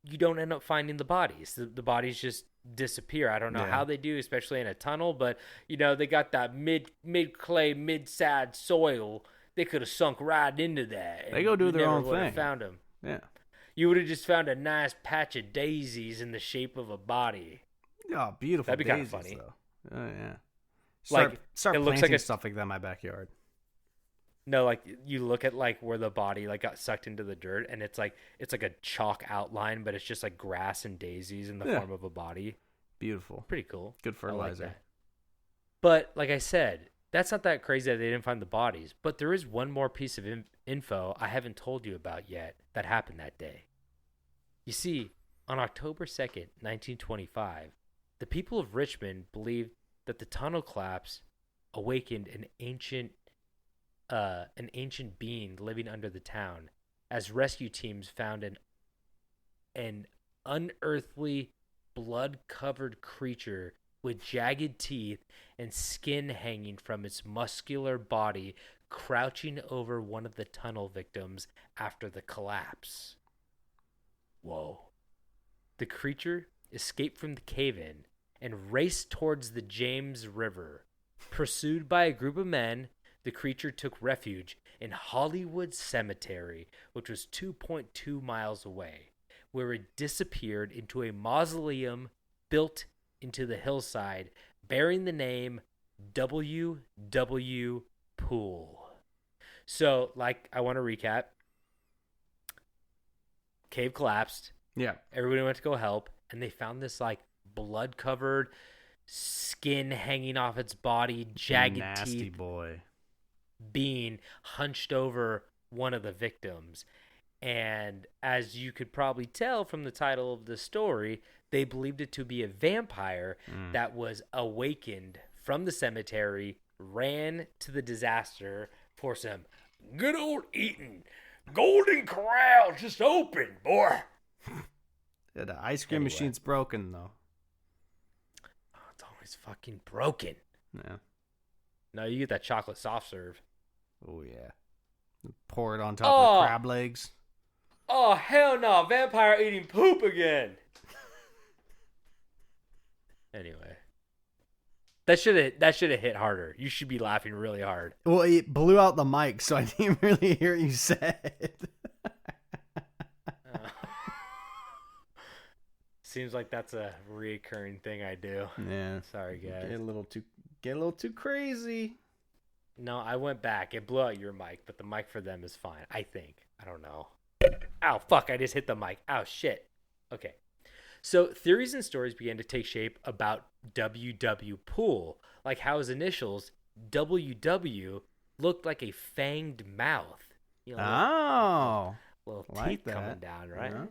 you don't end up finding the bodies. The bodies just disappear. I don't know how they do, especially in a tunnel, but, they got that mid-clay, mid-sad soil. They could have sunk right into that. They go do their own thing. Found them. Yeah. You would have just found a nice patch of daisies in the shape of a body. Oh, beautiful. That'd be kind of daisies, funny. Though. Oh, yeah. it Start looks planting like stuff like that in my backyard. No, like you look at like where the body like got sucked into the dirt, and it's like a chalk outline, but it's just like grass and daisies in the form of a body. Beautiful. Pretty cool. Good fertilizer. I like that. But like I said, that's not that crazy that they didn't find the bodies. But there is one more piece of info I haven't told you about yet that happened that day. You see, on October 2nd, 1925, the people of Richmond believed that the tunnel collapse awakened an ancient being living under the town, as rescue teams found an unearthly, blood-covered creature with jagged teeth and skin hanging from its muscular body, crouching over one of the tunnel victims after the collapse. Whoa. The creature escaped from the cave-in and raced towards the James River. Pursued by a group of men, the creature took refuge in Hollywood Cemetery, which was 2.2 miles away, where it disappeared into a mausoleum built into the hillside, bearing the name W.W. Poole. So, I want to recap. Cave collapsed. Yeah. Everybody went to go help, and they found this, blood-covered, skin hanging off its body, jagged Nasty teeth boy. being hunched over one of the victims. And as you could probably tell from the title of the story, they believed it to be a vampire that was awakened from the cemetery, ran to the disaster for some good old eating. Golden Corral just opened, boy. Yeah, the ice cream machine's broken, though. Oh, it's always fucking broken. Yeah. No, you get that chocolate soft serve. Oh, yeah. Pour it on top of the crab legs. Oh, hell no. Vampire eating poop again. Anyway. That should have hit harder. You should be laughing really hard. Well, it blew out the mic, so I didn't really hear what you said. Seems like that's a recurring thing I do. Yeah. Sorry, guys. Get a little too crazy. No, I went back. It blew out your mic, but the mic for them is fine. I think. I don't know. Ow, fuck. I just hit the mic. Ow, shit. Okay. So theories and stories began to take shape about W.W. Poole, like how his initials, W.W., looked like a fanged mouth. Little like teeth that. coming down, right? Yeah.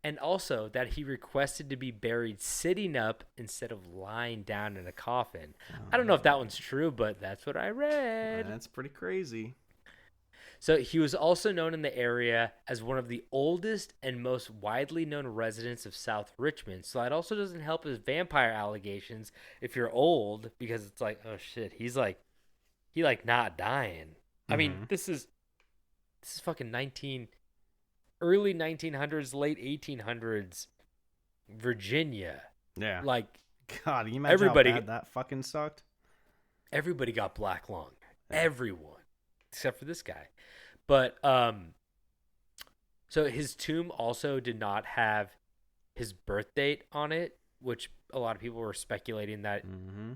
And also that he requested to be buried sitting up instead of lying down in a coffin. I don't know if that one's true, but that's what I read. That's pretty crazy. So he was also known in the area as one of the oldest and most widely known residents of South Richmond. So that also doesn't help his vampire allegations if you're old, because it's like, oh shit, he not dying. I mean, this is fucking early 1900s, late 1800s Virginia. Yeah. Like, God, can you imagine how bad that fucking sucked? Everybody got black lung. Everyone. Except for this guy. But, so his tomb also did not have his birth date on it, which a lot of people were speculating that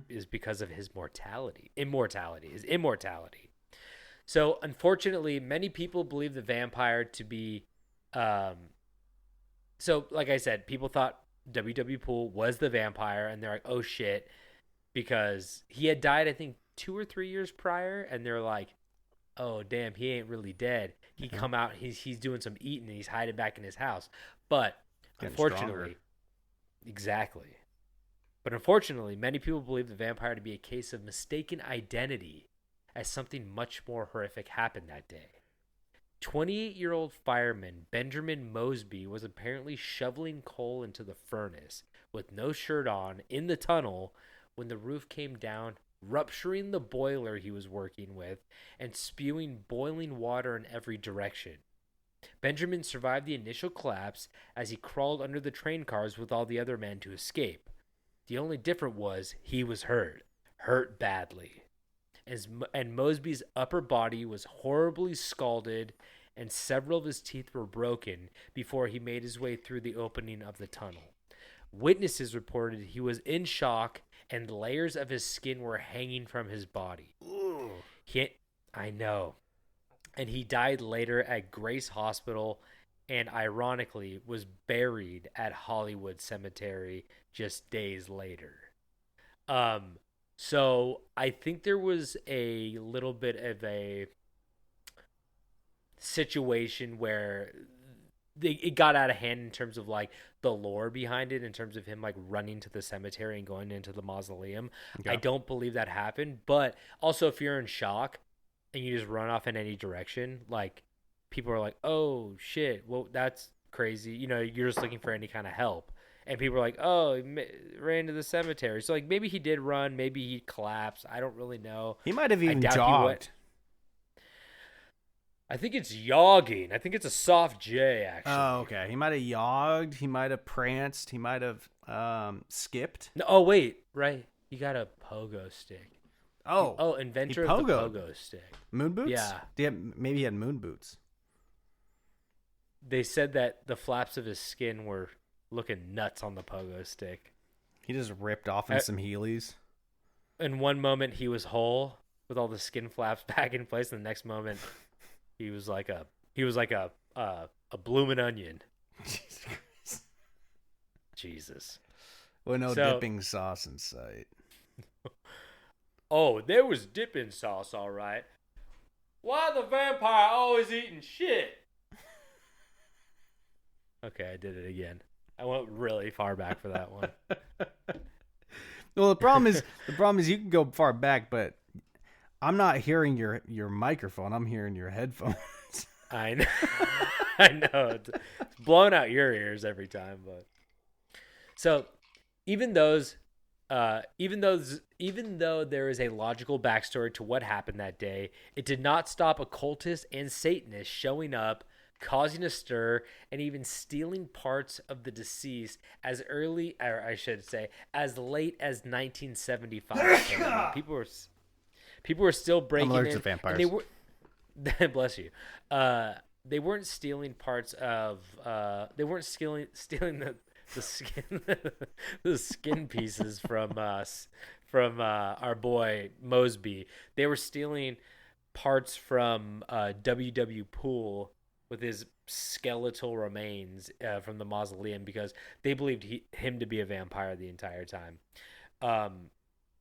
is because of his immortality. So, unfortunately, many people believe the vampire to be, so like I said, people thought W.W. Poole was the vampire, and they're like, oh shit, because he had died, I think, 2 or 3 years prior, and they're like, oh damn, he ain't really dead. He come out, he's doing some eating and he's hiding back in his house. But Getting unfortunately, stronger. exactly. But unfortunately, many people believe the vampire to be a case of mistaken identity, as something much more horrific happened that day. 28-year-old fireman Benjamin Mosby was apparently shoveling coal into the furnace with no shirt on in the tunnel when the roof came down, rupturing the boiler he was working with and spewing boiling water in every direction. Benjamin survived the initial collapse as he crawled under the train cars with all the other men to escape. The only difference was he was hurt badly. And Mosby's upper body was horribly scalded and several of his teeth were broken before he made his way through the opening of the tunnel. Witnesses reported he was in shock and layers of his skin were hanging from his body. I know. And he died later at Grace Hospital and ironically was buried at Hollywood Cemetery just days later. So I think there was a little bit of a situation where it got out of hand in terms of like the lore behind it, in terms of him like running to the cemetery and going into the mausoleum. Okay. I don't believe that happened, but also if you're in shock and you just run off in any direction, like people are like, oh shit, well that's crazy. You know, you're just looking for any kind of help. And people are like, oh, he ran to the cemetery. So, like, maybe he did run. Maybe he collapsed. I don't really know. He might have even jogged. I think it's yogging. I think it's a soft J, actually. Oh, okay. He might have yogged. He might have pranced. He might have skipped. No, oh, wait. Right. He got a pogo stick. Oh, inventor of the pogo stick. Moon boots? Yeah. Maybe he had moon boots. They said that the flaps of his skin were looking nuts on the pogo stick. He just ripped off in some Heelys. In one moment he was whole with all the skin flaps back in place, and the next moment he was like a bloomin' onion. Jesus. Well, no dipping sauce in sight. Oh, there was dipping sauce, all right. Why the vampire always eating shit? Okay, I did it again. I went really far back for that one. Well, the problem is you can go far back, but I'm not hearing your microphone. I'm hearing your headphones. I know. I know. It's blowing out your ears every time, but so even though there is a logical backstory to what happened that day, it did not stop occultists and Satanists showing up, causing a stir, and even stealing parts of the deceased as late as 1975. People were still breaking in. I'm allergic to vampires. And they were, bless you. They weren't stealing parts of. They weren't stealing the skin, the skin pieces from us, from our boy Mosby. They were stealing parts from W.W. Poole with his skeletal remains from the mausoleum, because they believed him to be a vampire the entire time.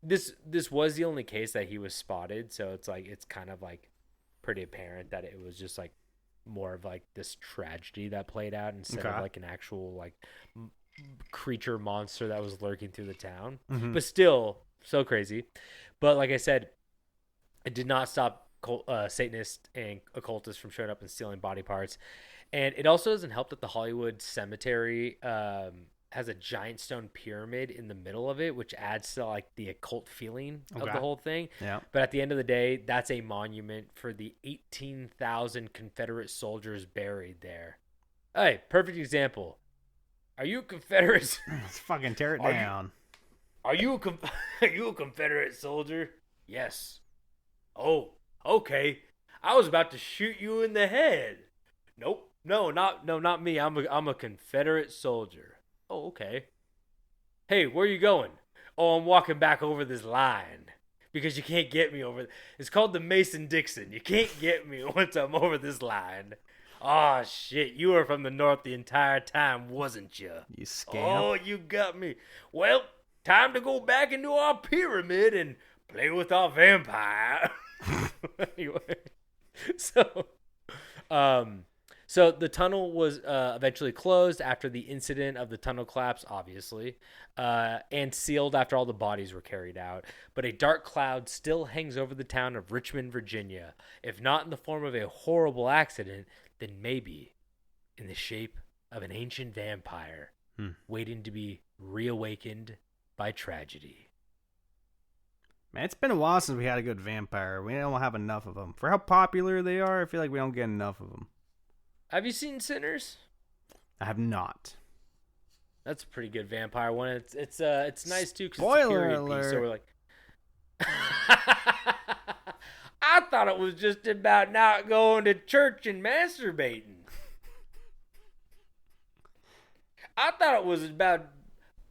This was the only case that he was spotted, so it's kind of like pretty apparent that it was just like more of like this tragedy that played out instead of like an actual like creature monster that was lurking through the town. Mm-hmm. But still so crazy. But like I said, it did not stop Satanists and occultists from showing up and stealing body parts. And it also doesn't help that the Hollywood Cemetery has a giant stone pyramid in the middle of it, which adds to like the occult feeling of the whole thing. Yeah. But at the end of the day, that's a monument for the 18,000 Confederate soldiers buried there. Hey, perfect example. Are you a Confederate? Let's fucking tear it down. Are you a Confederate soldier? Yes. Oh, okay. I was about to shoot you in the head. Nope. No, not me. I'm a Confederate soldier. Oh, okay. Hey, where are you going? Oh, I'm walking back over this line because you can't get me over. It's called the Mason-Dixon. You can't get me once I'm over this line. Oh, shit. You were from the North the entire time, wasn't you? You scamp. Oh, you got me. Well, time to go back into our pyramid and play with our vampire. Anyway. So, so the tunnel was eventually closed after the incident of the tunnel collapse, obviously, and sealed after all the bodies were carried out. But a dark cloud still hangs over the town of Richmond, Virginia. If not in the form of a horrible accident, then maybe in the shape of an ancient vampire waiting to be reawakened by tragedy. Man, it's been a while since we had a good vampire. We don't have enough of them. For how popular they are, I feel like we don't get enough of them. Have you seen Sinners? I have not. That's a pretty good vampire one. It's nice too because it's a Spoiler period alert. piece. So we're like, I thought it was just about not going to church and masturbating. I thought it was about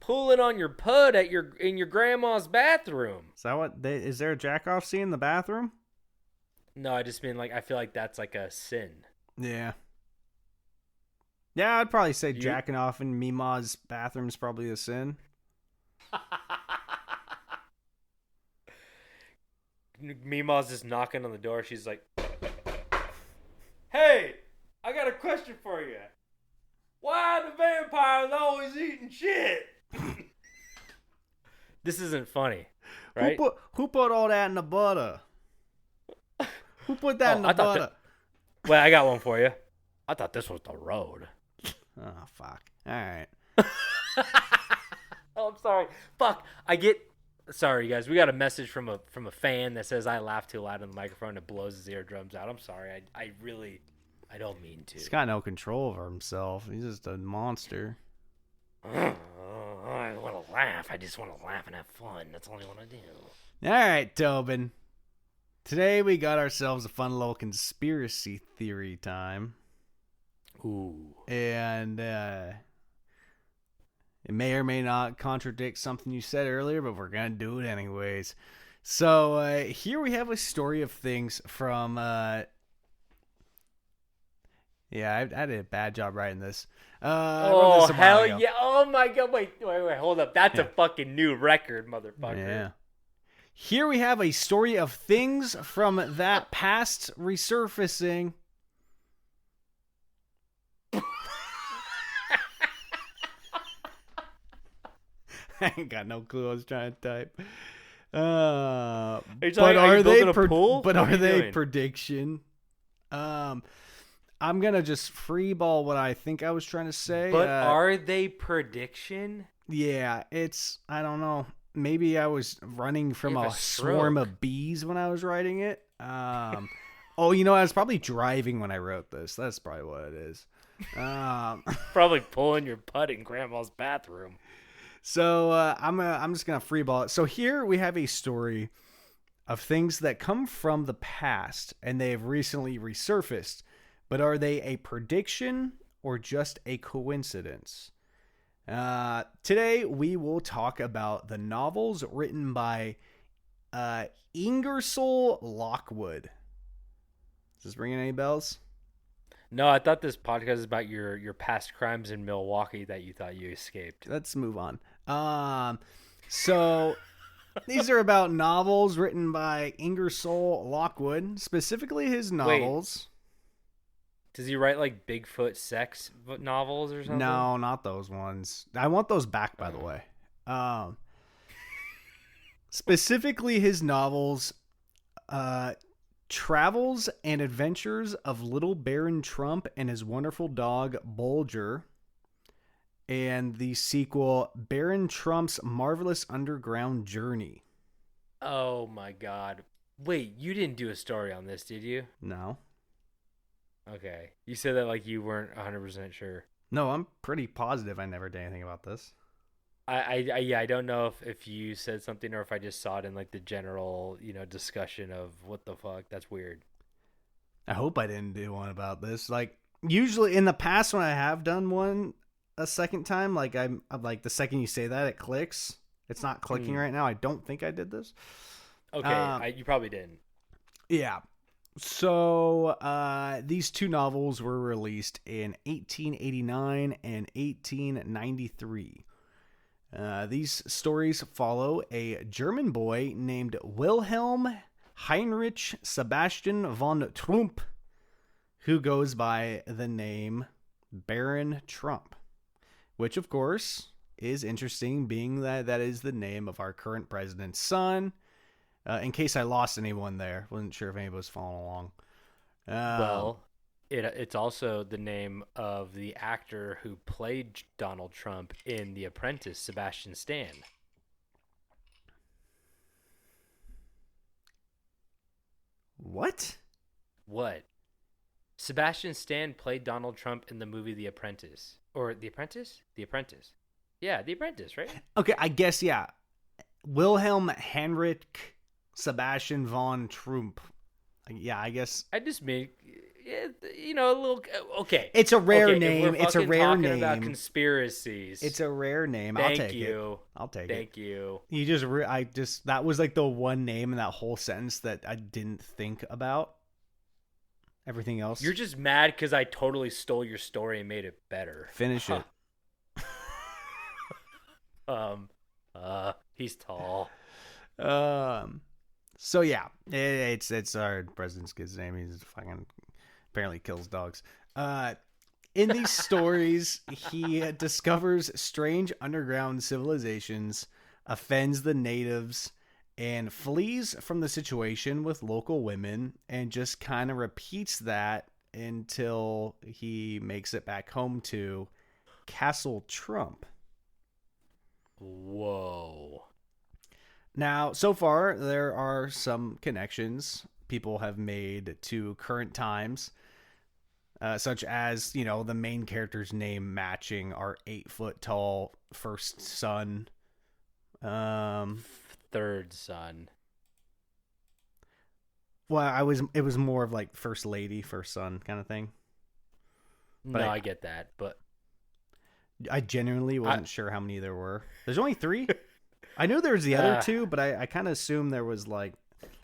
pulling on your pud in your grandma's bathroom. Is that what? Is there a jack off scene in the bathroom? No, I just mean like I feel like that's like a sin. Yeah. Yeah, I'd probably say jacking off in Mima's bathroom is probably a sin. Mima's just knocking on the door. She's like, "Hey, I got a question for you. Why are the vampires always eating shit?" This isn't funny, right? Who put all that in the butter? Who put that in the butter? Well, I got one for you. I thought this was the road. Oh, fuck. All right. Oh, I'm sorry. Fuck. Sorry, guys. We got a message from a fan that says I laugh too loud on the microphone. It blows his eardrums out. I'm sorry. I don't mean to. He's got no control over himself. He's just a monster. I want to laugh. I just want to laugh and have fun. That's all I want to do. All right, Tobin. Today we got ourselves a fun little conspiracy theory time. Ooh. And it may or may not contradict something you said earlier, but we're going to do it anyways. So here we have a story of things from... Yeah, I did a bad job writing this. Oh, hell yeah. Oh, my God. Wait. Hold up. That's a fucking new record, motherfucker. Yeah. Here we have a story of things from that past resurfacing. I ain't got no clue. I was trying to type. Are you building a pool? But are they prediction? I'm gonna just freeball what I think I was trying to say. But are they prediction? Yeah, I don't know. Maybe I was running from a swarm of bees when I was writing it. I was probably driving when I wrote this. That's probably what it is. Probably pulling your putt in grandma's bathroom. So I'm just gonna freeball it. So here we have a story of things that come from the past and they have recently resurfaced. But are they a prediction or just a coincidence? Today we will talk about the novels written by Ingersoll Lockwood. Is this ringing any bells? No, I thought this podcast is about your past crimes in Milwaukee that you thought you escaped. Let's move on. So these are about novels written by Ingersoll Lockwood, specifically his novels. Wait. Does he write like Bigfoot sex novels or something? No, not those ones. I want those back, by the way. Specifically his novels, Travels and Adventures of Little Baron Trump and His Wonderful Dog Bulger, and the sequel Baron Trump's Marvelous Underground Journey. Oh my God. Wait, you didn't do a story on this, did you? No. Okay. You said that like you weren't 100% sure. No, I'm pretty positive I never did anything about this. I don't know if you said something or if I just saw it in like the general, discussion of what the fuck. That's weird. I hope I didn't do one about this. Like usually in the past when I have done one a second time, like I'm like the second you say that it clicks. It's not clicking right now. I don't think I did this. Okay, you probably didn't. Yeah. So these two novels were released in 1889 and 1893. These stories follow a German boy named Wilhelm Heinrich Sebastian von Trump, who goes by the name Barron Trump, which of course is interesting, being that that is the name of our current president's son. In case I lost anyone there, wasn't sure if anybody was following along. Well, it's also the name of the actor who played Donald Trump in The Apprentice, Sebastian Stan. What? What? Sebastian Stan played Donald Trump in the movie The Apprentice. Or The Apprentice? The Apprentice. Yeah, The Apprentice, right? Okay, I guess, yeah. Wilhelm Heinrich Sebastian von Trump. Yeah, I guess. I just mean, a little. Okay. It's a rare okay, name. It's a rare talking name. about conspiracies. It's a rare name. I'll take it. I'll take it. Thank you. You just, that was like the one name in that whole sentence that I didn't think about. Everything else. You're just mad because I totally stole your story and made it better. Finish it. He's tall. So yeah, it's our president's kid's name. He's fucking apparently kills dogs. In these stories, he discovers strange underground civilizations, offends the natives, and flees from the situation with local women, and just kind of repeats that until he makes it back home to Castle Trump. Whoa. Now, so far, there are some connections people have made to current times, such as, the main character's name matching our 8-foot-tall first son. Third son. Well, it was more of like first lady, first son kind of thing. But no, I get that, but I genuinely wasn't sure how many there were. There's only 3. I knew there was the other 2, but I kind of assumed there was like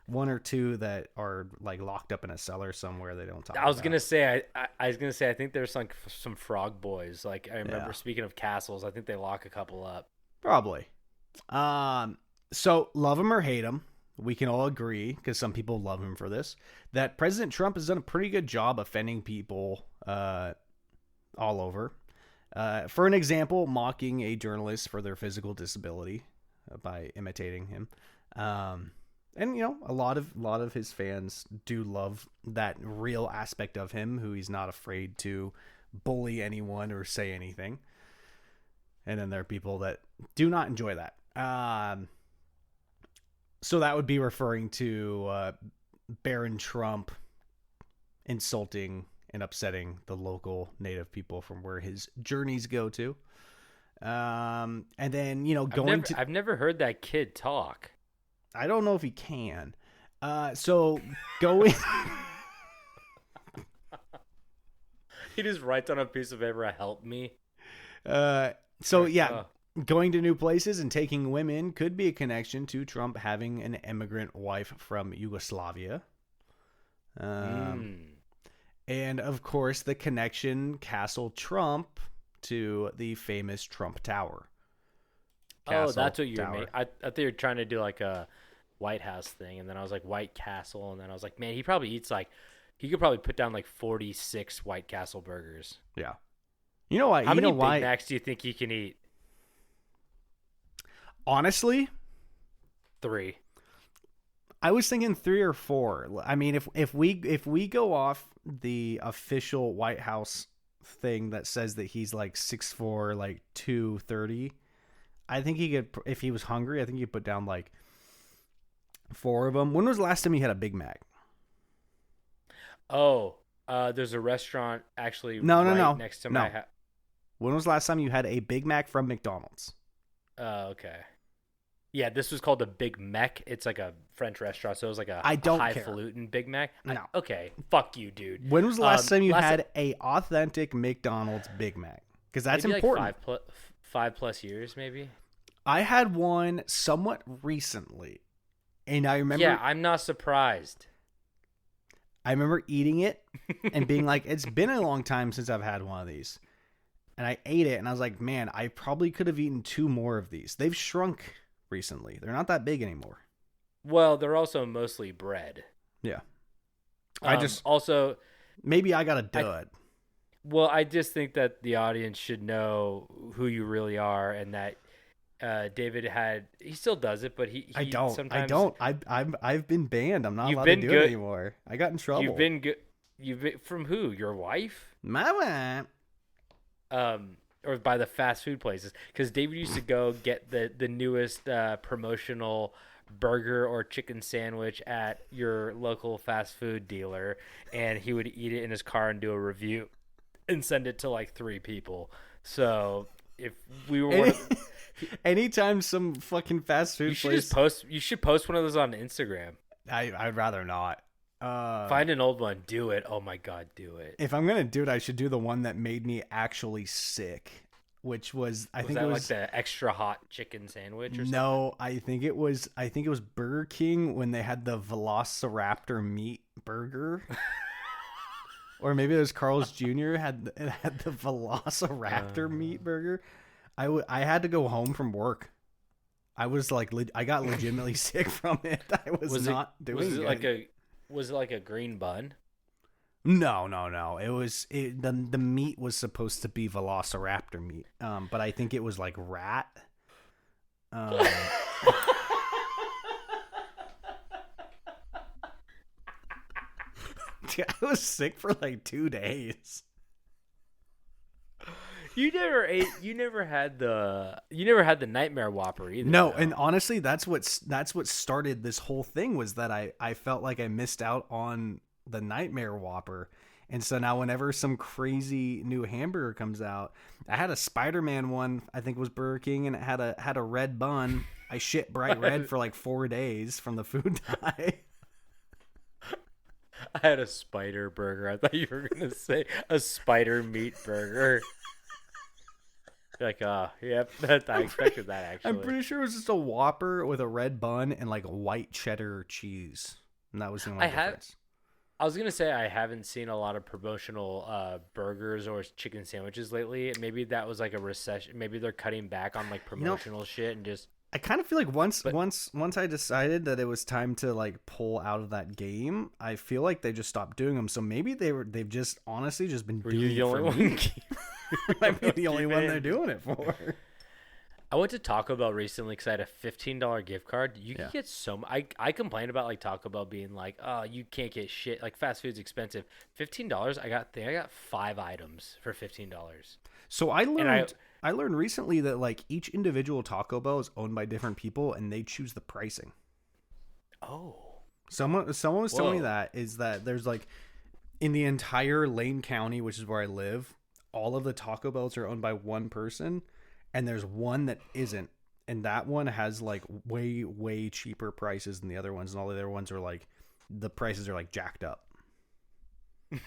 1 or 2 that are like locked up in a cellar somewhere they don't talk about. I was gonna say I think there's like some frog boys. Like I remember, speaking of castles, I think they lock a couple up. Probably. So love him or hate him, we can all agree, because some people love him for this, that President Trump has done a pretty good job offending people all over. For an example, mocking a journalist for their physical disability by imitating him. And a lot of his fans do love that real aspect of him, who he's not afraid to bully anyone or say anything. And then there are people that do not enjoy that. So that would be referring to Barron Trump insulting and upsetting the local native people from where his journeys go to. And then, I've never heard that kid talk. I don't know if he can. So going... He just writes on a piece of paper, "Help me." Going to new places and taking women could be a connection to Trump having an immigrant wife from Yugoslavia. And of course, the connection Castle Trump to the famous Trump Tower. That's what you were. I thought you were trying to do like a White House thing, and then I was like White Castle, and then I was like, man, he probably eats he could probably put down like 46 White Castle burgers. Yeah. You know why? How many Big Macs do you think he can eat? Honestly, 3. I was thinking 3 or 4. I mean, if we go off the official White House thing that says that he's like 6'4", like 230, I think he could, if he was hungry, I think he'd put down like 4 of them. When was the last time he had a Big Mac? There's a restaurant actually no. next to my house. When was the last time you had a Big Mac from McDonald's? Okay. Yeah, this was called a Big Mac. It's like a French restaurant, so it was like a highfalutin Big Mac. No. Okay, fuck you, dude. When was the last time you had a authentic McDonald's Big Mac? Because that's maybe important. Like 5+ years, maybe. I had one somewhat recently, and I remember. Yeah, I'm not surprised. I remember eating it and being like, "It's been a long time since I've had one of these." And I ate it, and I was like, "Man, I probably could have eaten 2 more of these." They've shrunk recently; they're not that big anymore. Well, they're also mostly bread. Yeah. Also, maybe I got a dud. well, I just think that the audience should know who you really are, and that David he still does it, but I don't. Sometimes I've been banned. I'm not You've allowed been to do good- it anymore. I got in trouble. You've been good. From who? Your wife? Mama. Or by the fast food places? Because David used to go get the newest promotional burger or chicken sandwich at your local fast food dealer, and he would eat it in his car and do a review and send it to like 3 people. So if we were Anytime some fucking fast food place, you should post one of those on Instagram. I'd rather not. Find an old one, do it. Oh my god, do it. If I'm gonna do it, I should do the one that made me actually sick, which was I think it was like the extra hot chicken sandwich or something? No, I think it was Burger King when they had the Velociraptor meat burger. Or maybe it was Carl's Jr. had the Velociraptor meat burger. I had to go home from work. I was like I got legitimately sick from it. I was not doing it. Was it like a green bun? No. It was the meat was supposed to be Velociraptor meat. But I think it was like rat. I was sick for like 2 days. You never had the Nightmare Whopper either. No, though. and honestly, that's what started this whole thing was that I felt like I missed out on the Nightmare Whopper. And so now whenever some crazy new hamburger comes out, I had a Spider-Man one, I think it was Burger King, and it had a red bun. I shit bright red for like 4 days from the food dye. I had a spider burger. I thought you were gonna say a spider meat burger. Like, yep, I expected that actually. I'm pretty sure it was just a Whopper with a red bun and like white cheddar cheese, and that was the only difference. I was gonna say I haven't seen a lot of promotional burgers or chicken sandwiches lately. Maybe that was like a recession. Maybe they're cutting back on like promotional shit and just. I kind of feel like once I decided that it was time to like pull out of that game, I feel like they just stopped doing them. So maybe they've just honestly just been doing it for me. I might be the only one they're doing it for. I went to Taco Bell recently because I had a $15 gift card. You can get I complained about like Taco Bell being like, oh, you can't get shit. Like fast food's expensive. $15, I got 5 items for $15. So I learned recently that like each individual Taco Bell is owned by different people and they choose the pricing. Oh. Someone was telling me that there's like in the entire Lane County, which is where I live, all of the Taco Bells are owned by one person. And there's one that isn't. And that one has like way, way cheaper prices than the other ones. And all the other ones are like, the prices are like jacked up. You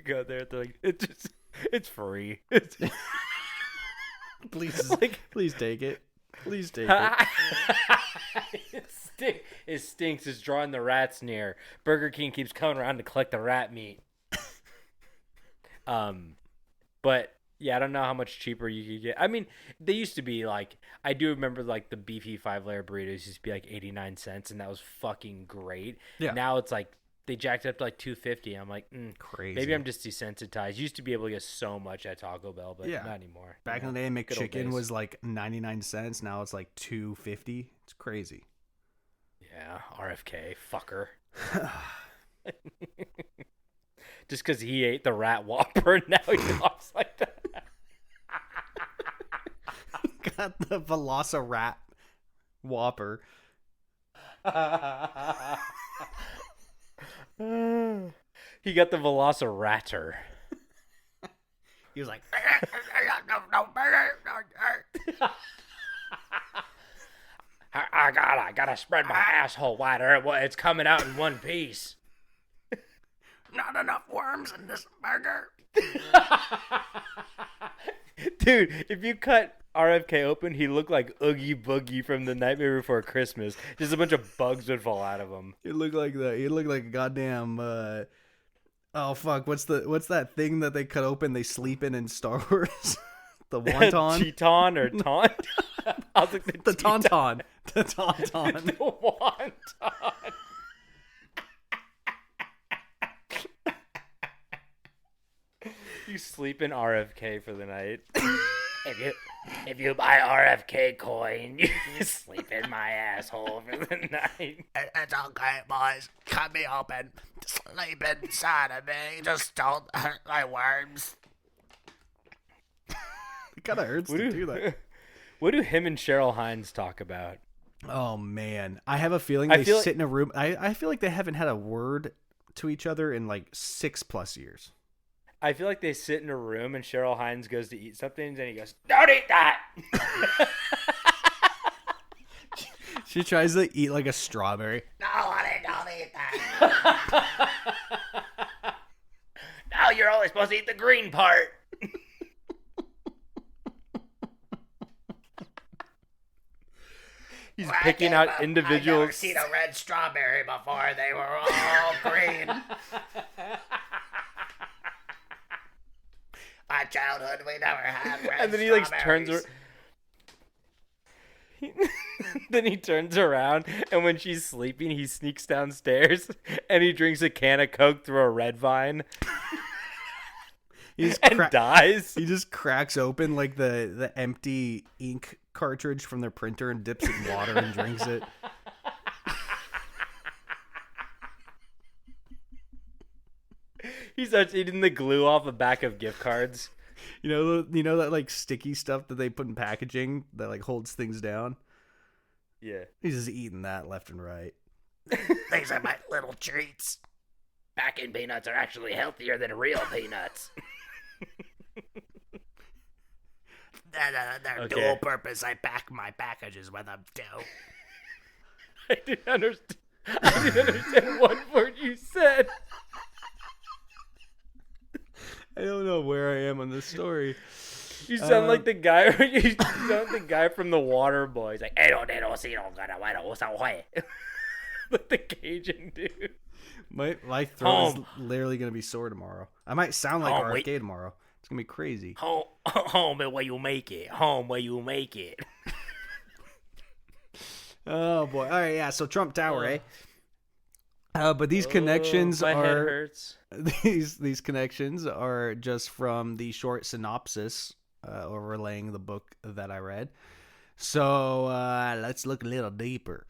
go there, they're like, it's free. Please take it. Please take it. It stinks. It's drawing the rats near. Burger King keeps coming around to collect the rat meat. But yeah, I don't know how much cheaper you could get. I mean, they used to be like, I do remember like the beefy 5-layer burritos used to be like 89 cents, and that was fucking great. Yeah. Now it's like they jacked it up to like $2.50. I'm like, crazy. Maybe I'm just desensitized. Used to be able to get so much at Taco Bell, but not anymore. Back in the day, McChicken was like 99 cents. Now it's like $2.50. It's crazy. Yeah, RFK, fucker. Just because he ate the rat Whopper, now he talks like that. Got the Velocirat Whopper. He got the Velociraptor. He was like, I gotta spread my asshole wider. It's coming out in one piece. not enough worms in this burger. Dude, if you cut RFK open, he looked like Oogie Boogie from The Nightmare Before Christmas. Just a bunch of bugs would fall out of him. He looked like that. He looked like a goddamn. Oh fuck! What's that thing that they cut open? They sleep in Star Wars. The wonton, Teton or taunt? I was like the tauntaun. The tauntaun. The wonton. You sleep in RFK for the night. If you buy RFK coin, you sleep in my asshole for the night. It's okay, boys. Cut me open. Sleep inside of me. Just don't hurt my worms. It kind of hurts to do that. What do him and Cheryl Hines talk about? Oh, man. I have a feeling they sit in a room. I feel like they haven't had a word to each other in like 6+ years. I feel like they sit in a room and Cheryl Hines goes to eat something and he goes, "Don't eat that!" She tries to eat like a strawberry. No, honey, don't eat that. No, you're only supposed to eat the green part. He's picking out individuals. I've never seen a red strawberry before. They were all green. My childhood, we never had red And then he like turns strawberries. Then he turns around, and when she's sleeping, he sneaks downstairs and he drinks a can of Coke through a red vine and dies. He just cracks open like the empty ink cartridge from their printer and dips it in water and drinks it. He starts eating the glue off the back of gift cards. You know that like sticky stuff that they put in packaging that like holds things down? Yeah. He's just eating that left and right. These are my little treats. Packing peanuts are actually healthier than real peanuts. They're Okay. dual purpose. I pack my packages with them too. I didn't understand one word you said. I don't know where I am on this story. You sound like the guy. You sound like the guy from The Water Boy. He's like, like the Cajun dude. My throat is Home. literally gonna be sore tomorrow. I might sound like Home, RFK tomorrow. It's gonna be crazy. Home where you make it. Home where you make it. Oh boy! All right, yeah. So Trump Tower, eh? But these connections My head are hurts. these connections are just from the short synopsis overlaying the book that I read. So let's look a little deeper.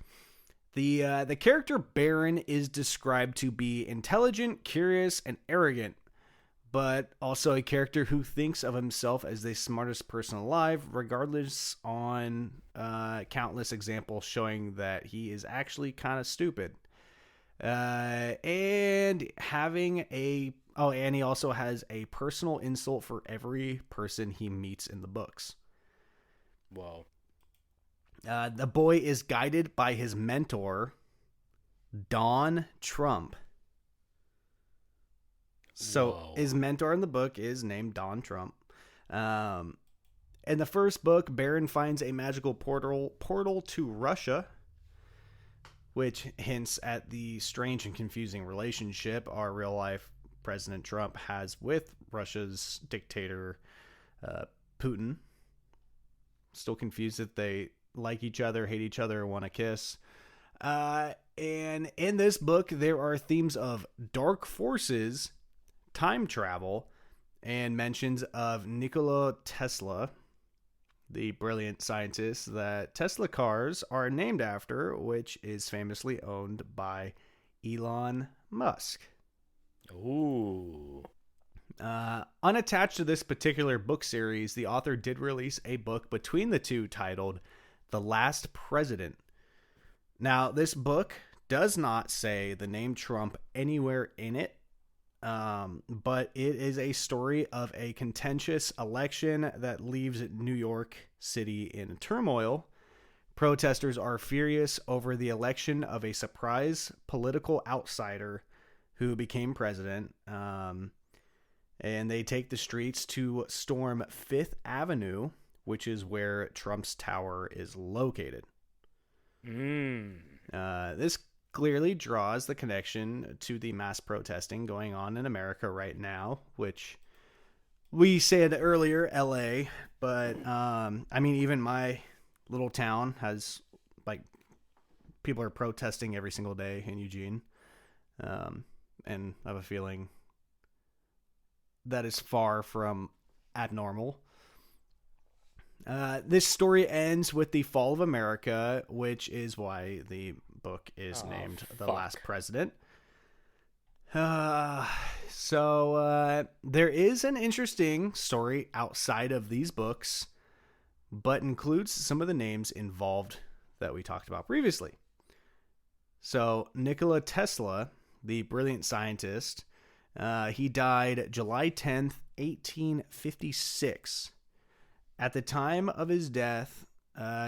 The character Barron is described to be intelligent, curious, and arrogant, but also a character who thinks of himself as the smartest person alive, regardless on countless examples showing that he is actually kind of stupid. And he also has a personal insult for every person he meets in the books. Whoa. The boy is guided by his mentor, Don Trump. So Whoa. his mentor in the book is named Don Trump. In the first book, Barron finds a magical portal to Russia, which hints at the strange and confusing relationship our real-life President Trump has with Russia's dictator, Putin. Still confused if they like each other, hate each other, or want to kiss. And in this book, there are themes of dark forces, time travel, and mentions of Nikola Tesla, the brilliant scientist that Tesla cars are named after, which is famously owned by Elon Musk. Ooh. Unattached to this particular book series, the author did release a book between the two titled The Last President. Now, this book does not say the name Trump anywhere in it, but it is a story of a contentious election that leaves New York City in turmoil. Protesters are furious over the election of a surprise political outsider who became president, and they take the streets to storm Fifth Avenue, which is where Trump's tower is located. This clearly draws the connection to the mass protesting going on in America right now, which we said earlier, LA, but I mean, even my little town has like people are protesting every single day in Eugene, and I have a feeling that is far from abnormal. This story ends with the fall of America, which is why the book is named The Last President. So there is an interesting story outside of these books, but includes some of the names involved that we talked about previously. So Nikola Tesla, the brilliant scientist, he died July 10th, 1856. At the time of his death,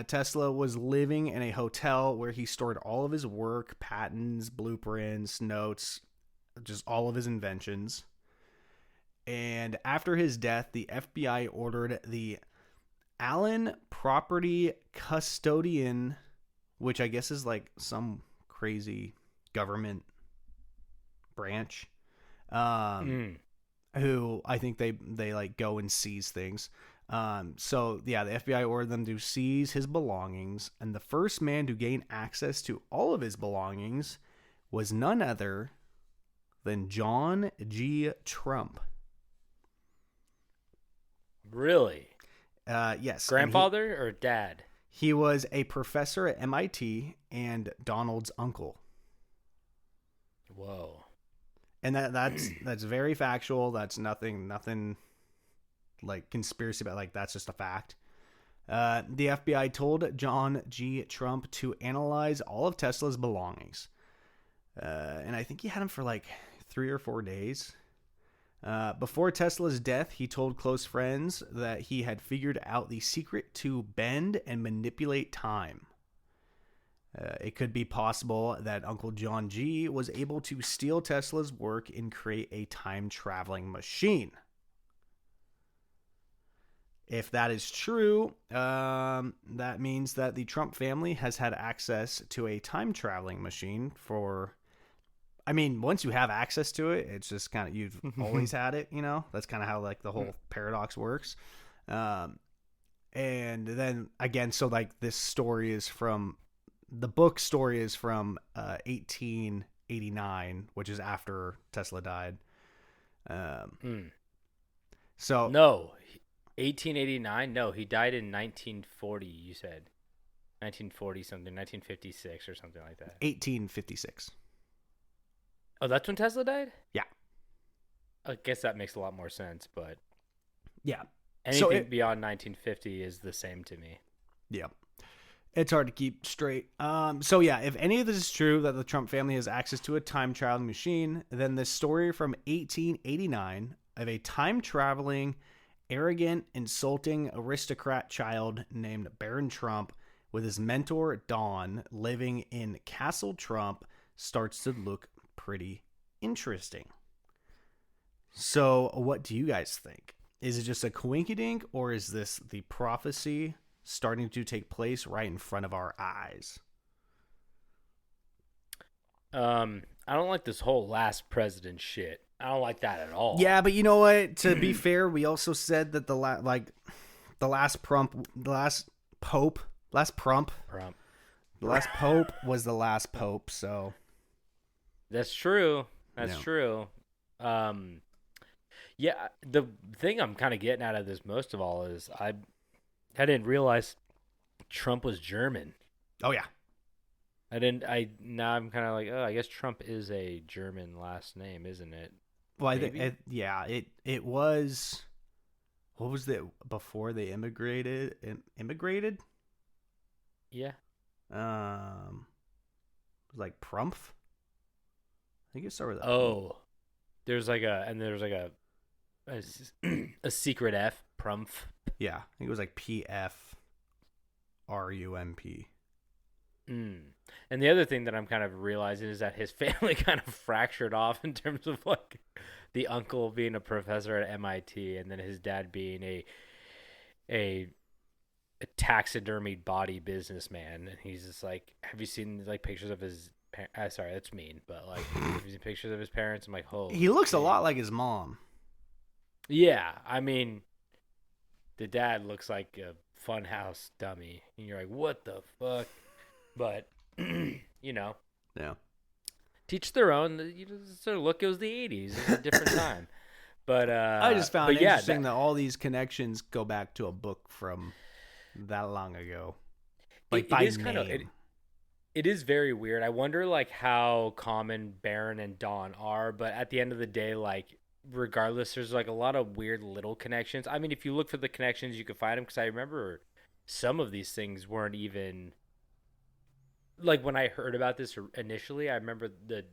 Tesla was living in a hotel where he stored all of his work, patents, blueprints, notes, just all of his inventions. And after his death, the FBI ordered the Allen Property Custodian, which I guess is like some crazy government branch, who I think they like go and seize things. So yeah, the FBI ordered them to seize his belongings, and the first man to gain access to all of his belongings was none other than John G. Trump. Really? Yes. Grandfather or dad? He was a professor at MIT and Donald's uncle. Whoa. And that's very factual. That's nothing like conspiracy about, like, that's just a fact. The FBI told John G. Trump to analyze all of Tesla's belongings. And I think he had him for like 3 or 4 days. Before Tesla's death, he told close friends that he had figured out the secret to bend and manipulate time. It could be possible that Uncle John G was able to steal Tesla's work and create a time-traveling machine. If that is true, that means that the Trump family has had access to a time-traveling machine for... I mean, once you have access to it, it's just kind of, you've always had it, you know? That's kind of how, like, the whole paradox works. And then, again, so, like, this story is from... The book story is from 1889, which is after Tesla died. So... No. 1889? No, he died in 1940, you said. 1940 something, 1956 or something like that. 1856. Oh, that's when Tesla died? Yeah. I guess that makes a lot more sense, but yeah. Anything beyond 1950 is the same to me. Yeah. It's hard to keep straight. So yeah, if any of this is true, that the Trump family has access to a time-traveling machine, then the story from 1889 of a time-traveling, arrogant, insulting aristocrat child named Barron Trump with his mentor, Don, living in Castle Trump starts to look pretty interesting. So what do you guys think? Is it just a coinkydink, or is this the prophecy starting to take place right in front of our eyes? I don't like this whole last president shit. I don't like that at all. Yeah, but you know what? To be fair, we also said that the last pope was the last pope. So that's true. That's true. Yeah, the thing I'm kind of getting out of this most of all is I didn't realize Trump was German. Oh yeah. Now I'm kind of like, oh, I guess Trump is a German last name, isn't it? Well, it was. What was it before they immigrated? Immigrated? Yeah. It was like Prumpf. I think it started with that. Oh, there's like a secret F, Prumpf. Yeah, I think it was like PFRUMP. And the other thing that I'm kind of realizing is that his family kind of fractured off in terms of like the uncle being a professor at MIT and then his dad being a taxidermied body businessman. And he's just like, have you seen like pictures of his sorry, that's mean, but like have you seen pictures of his parents? I'm like, holy he looks shit. a lot like his mom. Yeah, I mean, the dad looks like a funhouse dummy. And you're like, what the fuck? But you know, Yeah. teach their own. You know, sort of look, it was the '80s. It was a different time. But I just found it yeah, interesting that all these connections go back to a book from that long ago. Like it by is kind of name. it is very weird. I wonder like how common Barron and Dawn are, but at the end of the day, like regardless, there's like a lot of weird little connections. I mean, if you look for the connections, you can find them because I remember some of these things weren't even like when I heard about this initially. I remember the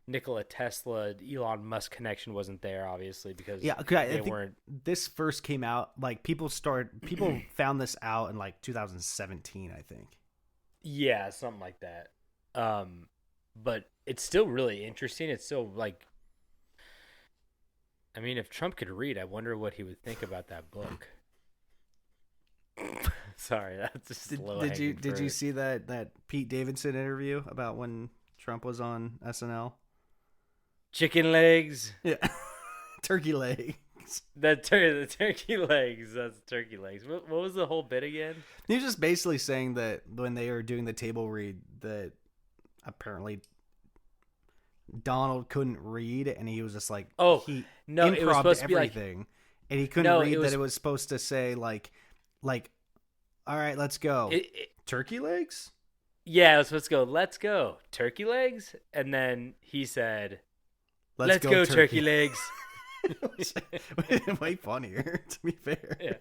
Nikola Tesla, Elon Musk connection wasn't there, obviously, because Yeah, 'cause I they think weren't. this first came out like people found this out in like 2017, I think. Yeah, something like that. But it's still really interesting. It's still like, I mean, if Trump could read, I wonder what he would think about that book. Sorry, that's just Did you see that Pete Davidson interview about when Trump was on SNL? chicken legs? Yeah. Turkey legs. The turkey legs. That's turkey legs. What was the whole bit again? He was just basically saying that when they were doing the table read, that apparently Donald couldn't read, and he was just like, he no, it was supposed to be everything, and he couldn't read that it was supposed to say like, all right, let's go. Turkey legs? Yeah, it was supposed to go, let's go, turkey legs, and then he said, let's go turkey legs. Way funnier, to be fair.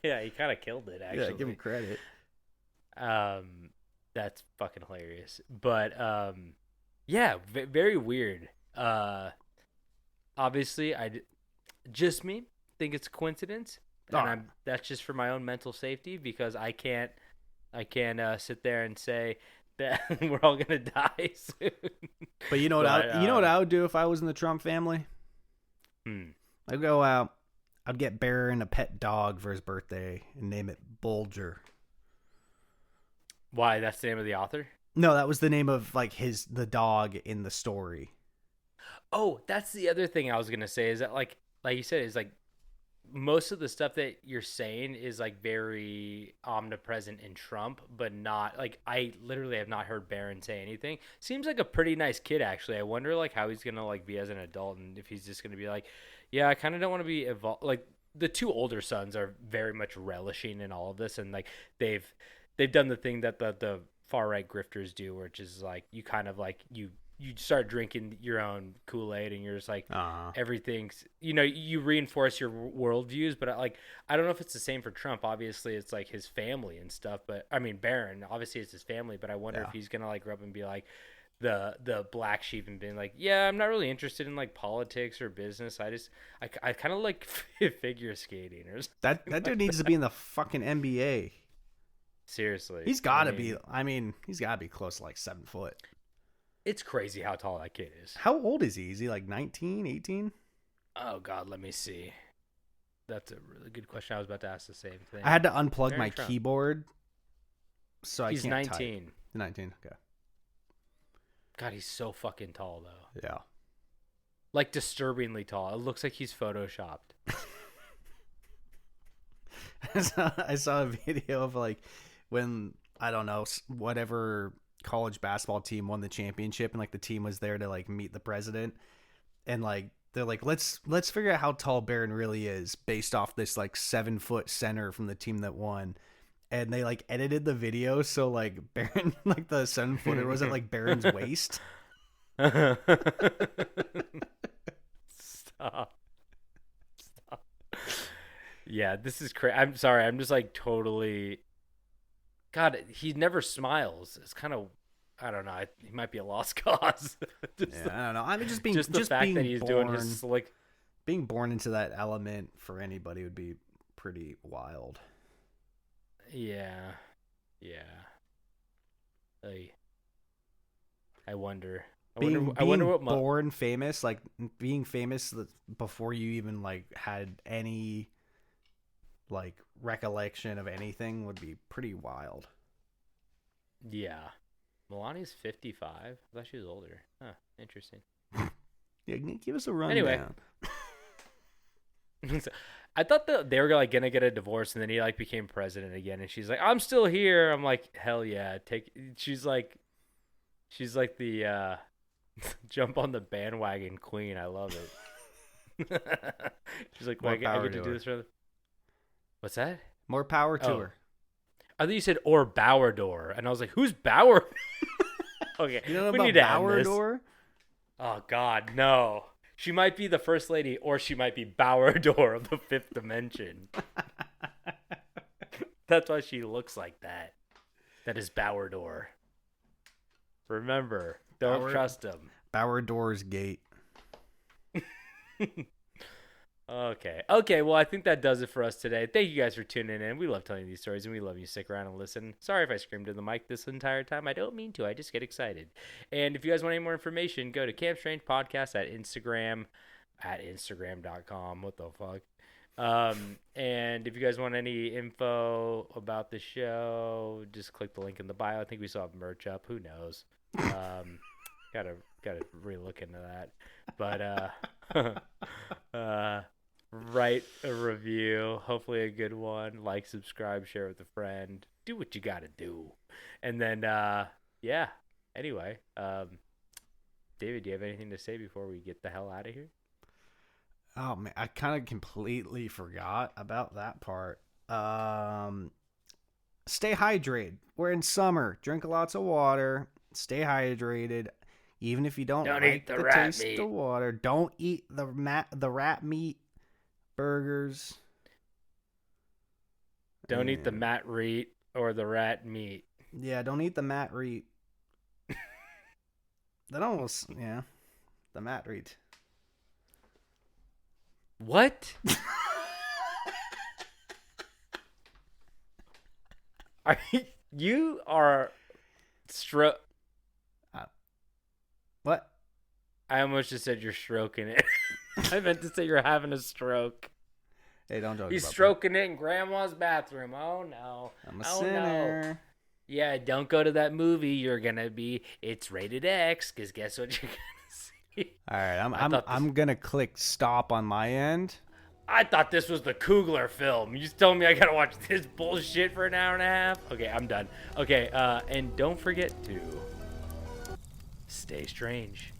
Yeah, he kind of killed it, actually. Yeah, give him credit. That's fucking hilarious. But yeah, very weird. Obviously, just me think it's a coincidence, and that's just for my own mental safety, because I can't sit there and say that we're all gonna die soon. But you know what I would do if I was in the Trump family? I'd go out. I'd get Barron a pet dog for his birthday and name it Bulger. Why? That's the name of the author? No, that was the name of like the dog in the story. Oh, that's the other thing I was gonna say, is that like you said, is like most of the stuff that you're saying is like very omnipresent in Trump, but not like, I literally have not heard Barron say anything. Seems like a pretty nice kid, actually. I wonder like how he's gonna like be as an adult, and if he's just gonna be like, yeah, I kind of don't want to be like the two older sons are very much relishing in all of this, and like they've done the thing that the far right grifters do, which is like you kind of like you start drinking your own Kool-Aid, and you're just like, everything's, you reinforce your worldviews. But I don't know if it's the same for Trump. Obviously it's like his family and stuff, but I mean, Barron, obviously it's his family, but I wonder if he's going to like grow up and be like the black sheep and being like, yeah, I'm not really interested in like politics or business. I kind of like figure skating or something. That dude needs to be in the fucking NBA. Seriously. He's got to be, he's got to be close to like 7 foot. It's crazy how tall that kid is. How old is he? Is he like 19, 18? Oh, God, let me see. That's a really good question. I was about to ask the same thing. I had to unplug my keyboard, so he's I can't 19. type. 19, okay. God, he's so fucking tall, though. Yeah. Like, disturbingly tall. It looks like he's photoshopped. I saw a video of like when, I don't know, whatever college basketball team won the championship, and like the team was there to like meet the president, and like they're like, let's figure out how tall Barron really is based off this like 7 foot center from the team that won. And they like edited the video so like Barron, like the 7 footer was at like Barron's waist. Stop. Yeah, this is crazy. I'm sorry. I'm just like totally. God, he never smiles. It's kind of, I don't know. He might be a lost cause. I don't know. I mean, just the fact being that he's doing his like being born into that element for anybody would be pretty wild. Yeah. I wonder. I wonder what born famous, like being famous before you even like had any like recollection of anything would be pretty wild. Yeah. Melania's 55. I thought she was older. Huh. Interesting. Yeah, give us a rundown. Anyway. I thought that they were like gonna get a divorce, and then he like became president again, and she's like, "I'm still here." I'm like, "Hell yeah!" She's like the jump on the bandwagon queen. I love it. She's like, well, I get to do this for the... What's that? More power to her. I thought you said or Bauerdor, and I was like, "Who's Bauer?" Okay, You know we about need to end this. Bauerdor? Oh God, no. She might be the first lady, or she might be Bauerdor of the fifth dimension. That's why she looks like that. That is Bauerdor. Remember, don't trust him. Bauerdor's gate. Okay, well, I think that does it for us today. Thank you guys for tuning in. We love telling you these stories, and we love you. Stick around and listen. Sorry if I screamed in the mic this entire time. I don't mean to. I just get excited. And if you guys want any more information, go to Camp Strange Podcast at Instagram.com. What the fuck? And if you guys want any info about the show, just click the link in the bio. I think we still have merch up. Who knows? Gotta re-look into that. But write a review, hopefully a good one. Like, subscribe, share with a friend. Do what you gotta do. And then yeah. Anyway, David, do you have anything to say before we get the hell out of here? Oh man, I kind of completely forgot about that part. Stay hydrated. We're in summer. Drink lots of water. Stay hydrated. Even if you don't like eat the rat taste meat. of water, don't eat the rat meat burgers. Don't eat the mat reet or the rat meat. Yeah, don't eat the mat reet. That almost, yeah, the mat reet. What? You are What? I almost just said you're stroking it. I meant to say you're having a stroke. Hey, don't joke. He's about stroking it in grandma's bathroom. Oh no. that. I'm a Oh, sinner. no. Yeah, don't go to that movie. You're gonna be. It's rated X. Cause guess what you're gonna see. All right, thought I'm gonna click stop on my end. I thought this was the Kugler film. You just told me I gotta watch this bullshit for an hour and a half. Okay, I'm done. Okay, and don't forget to stay strange.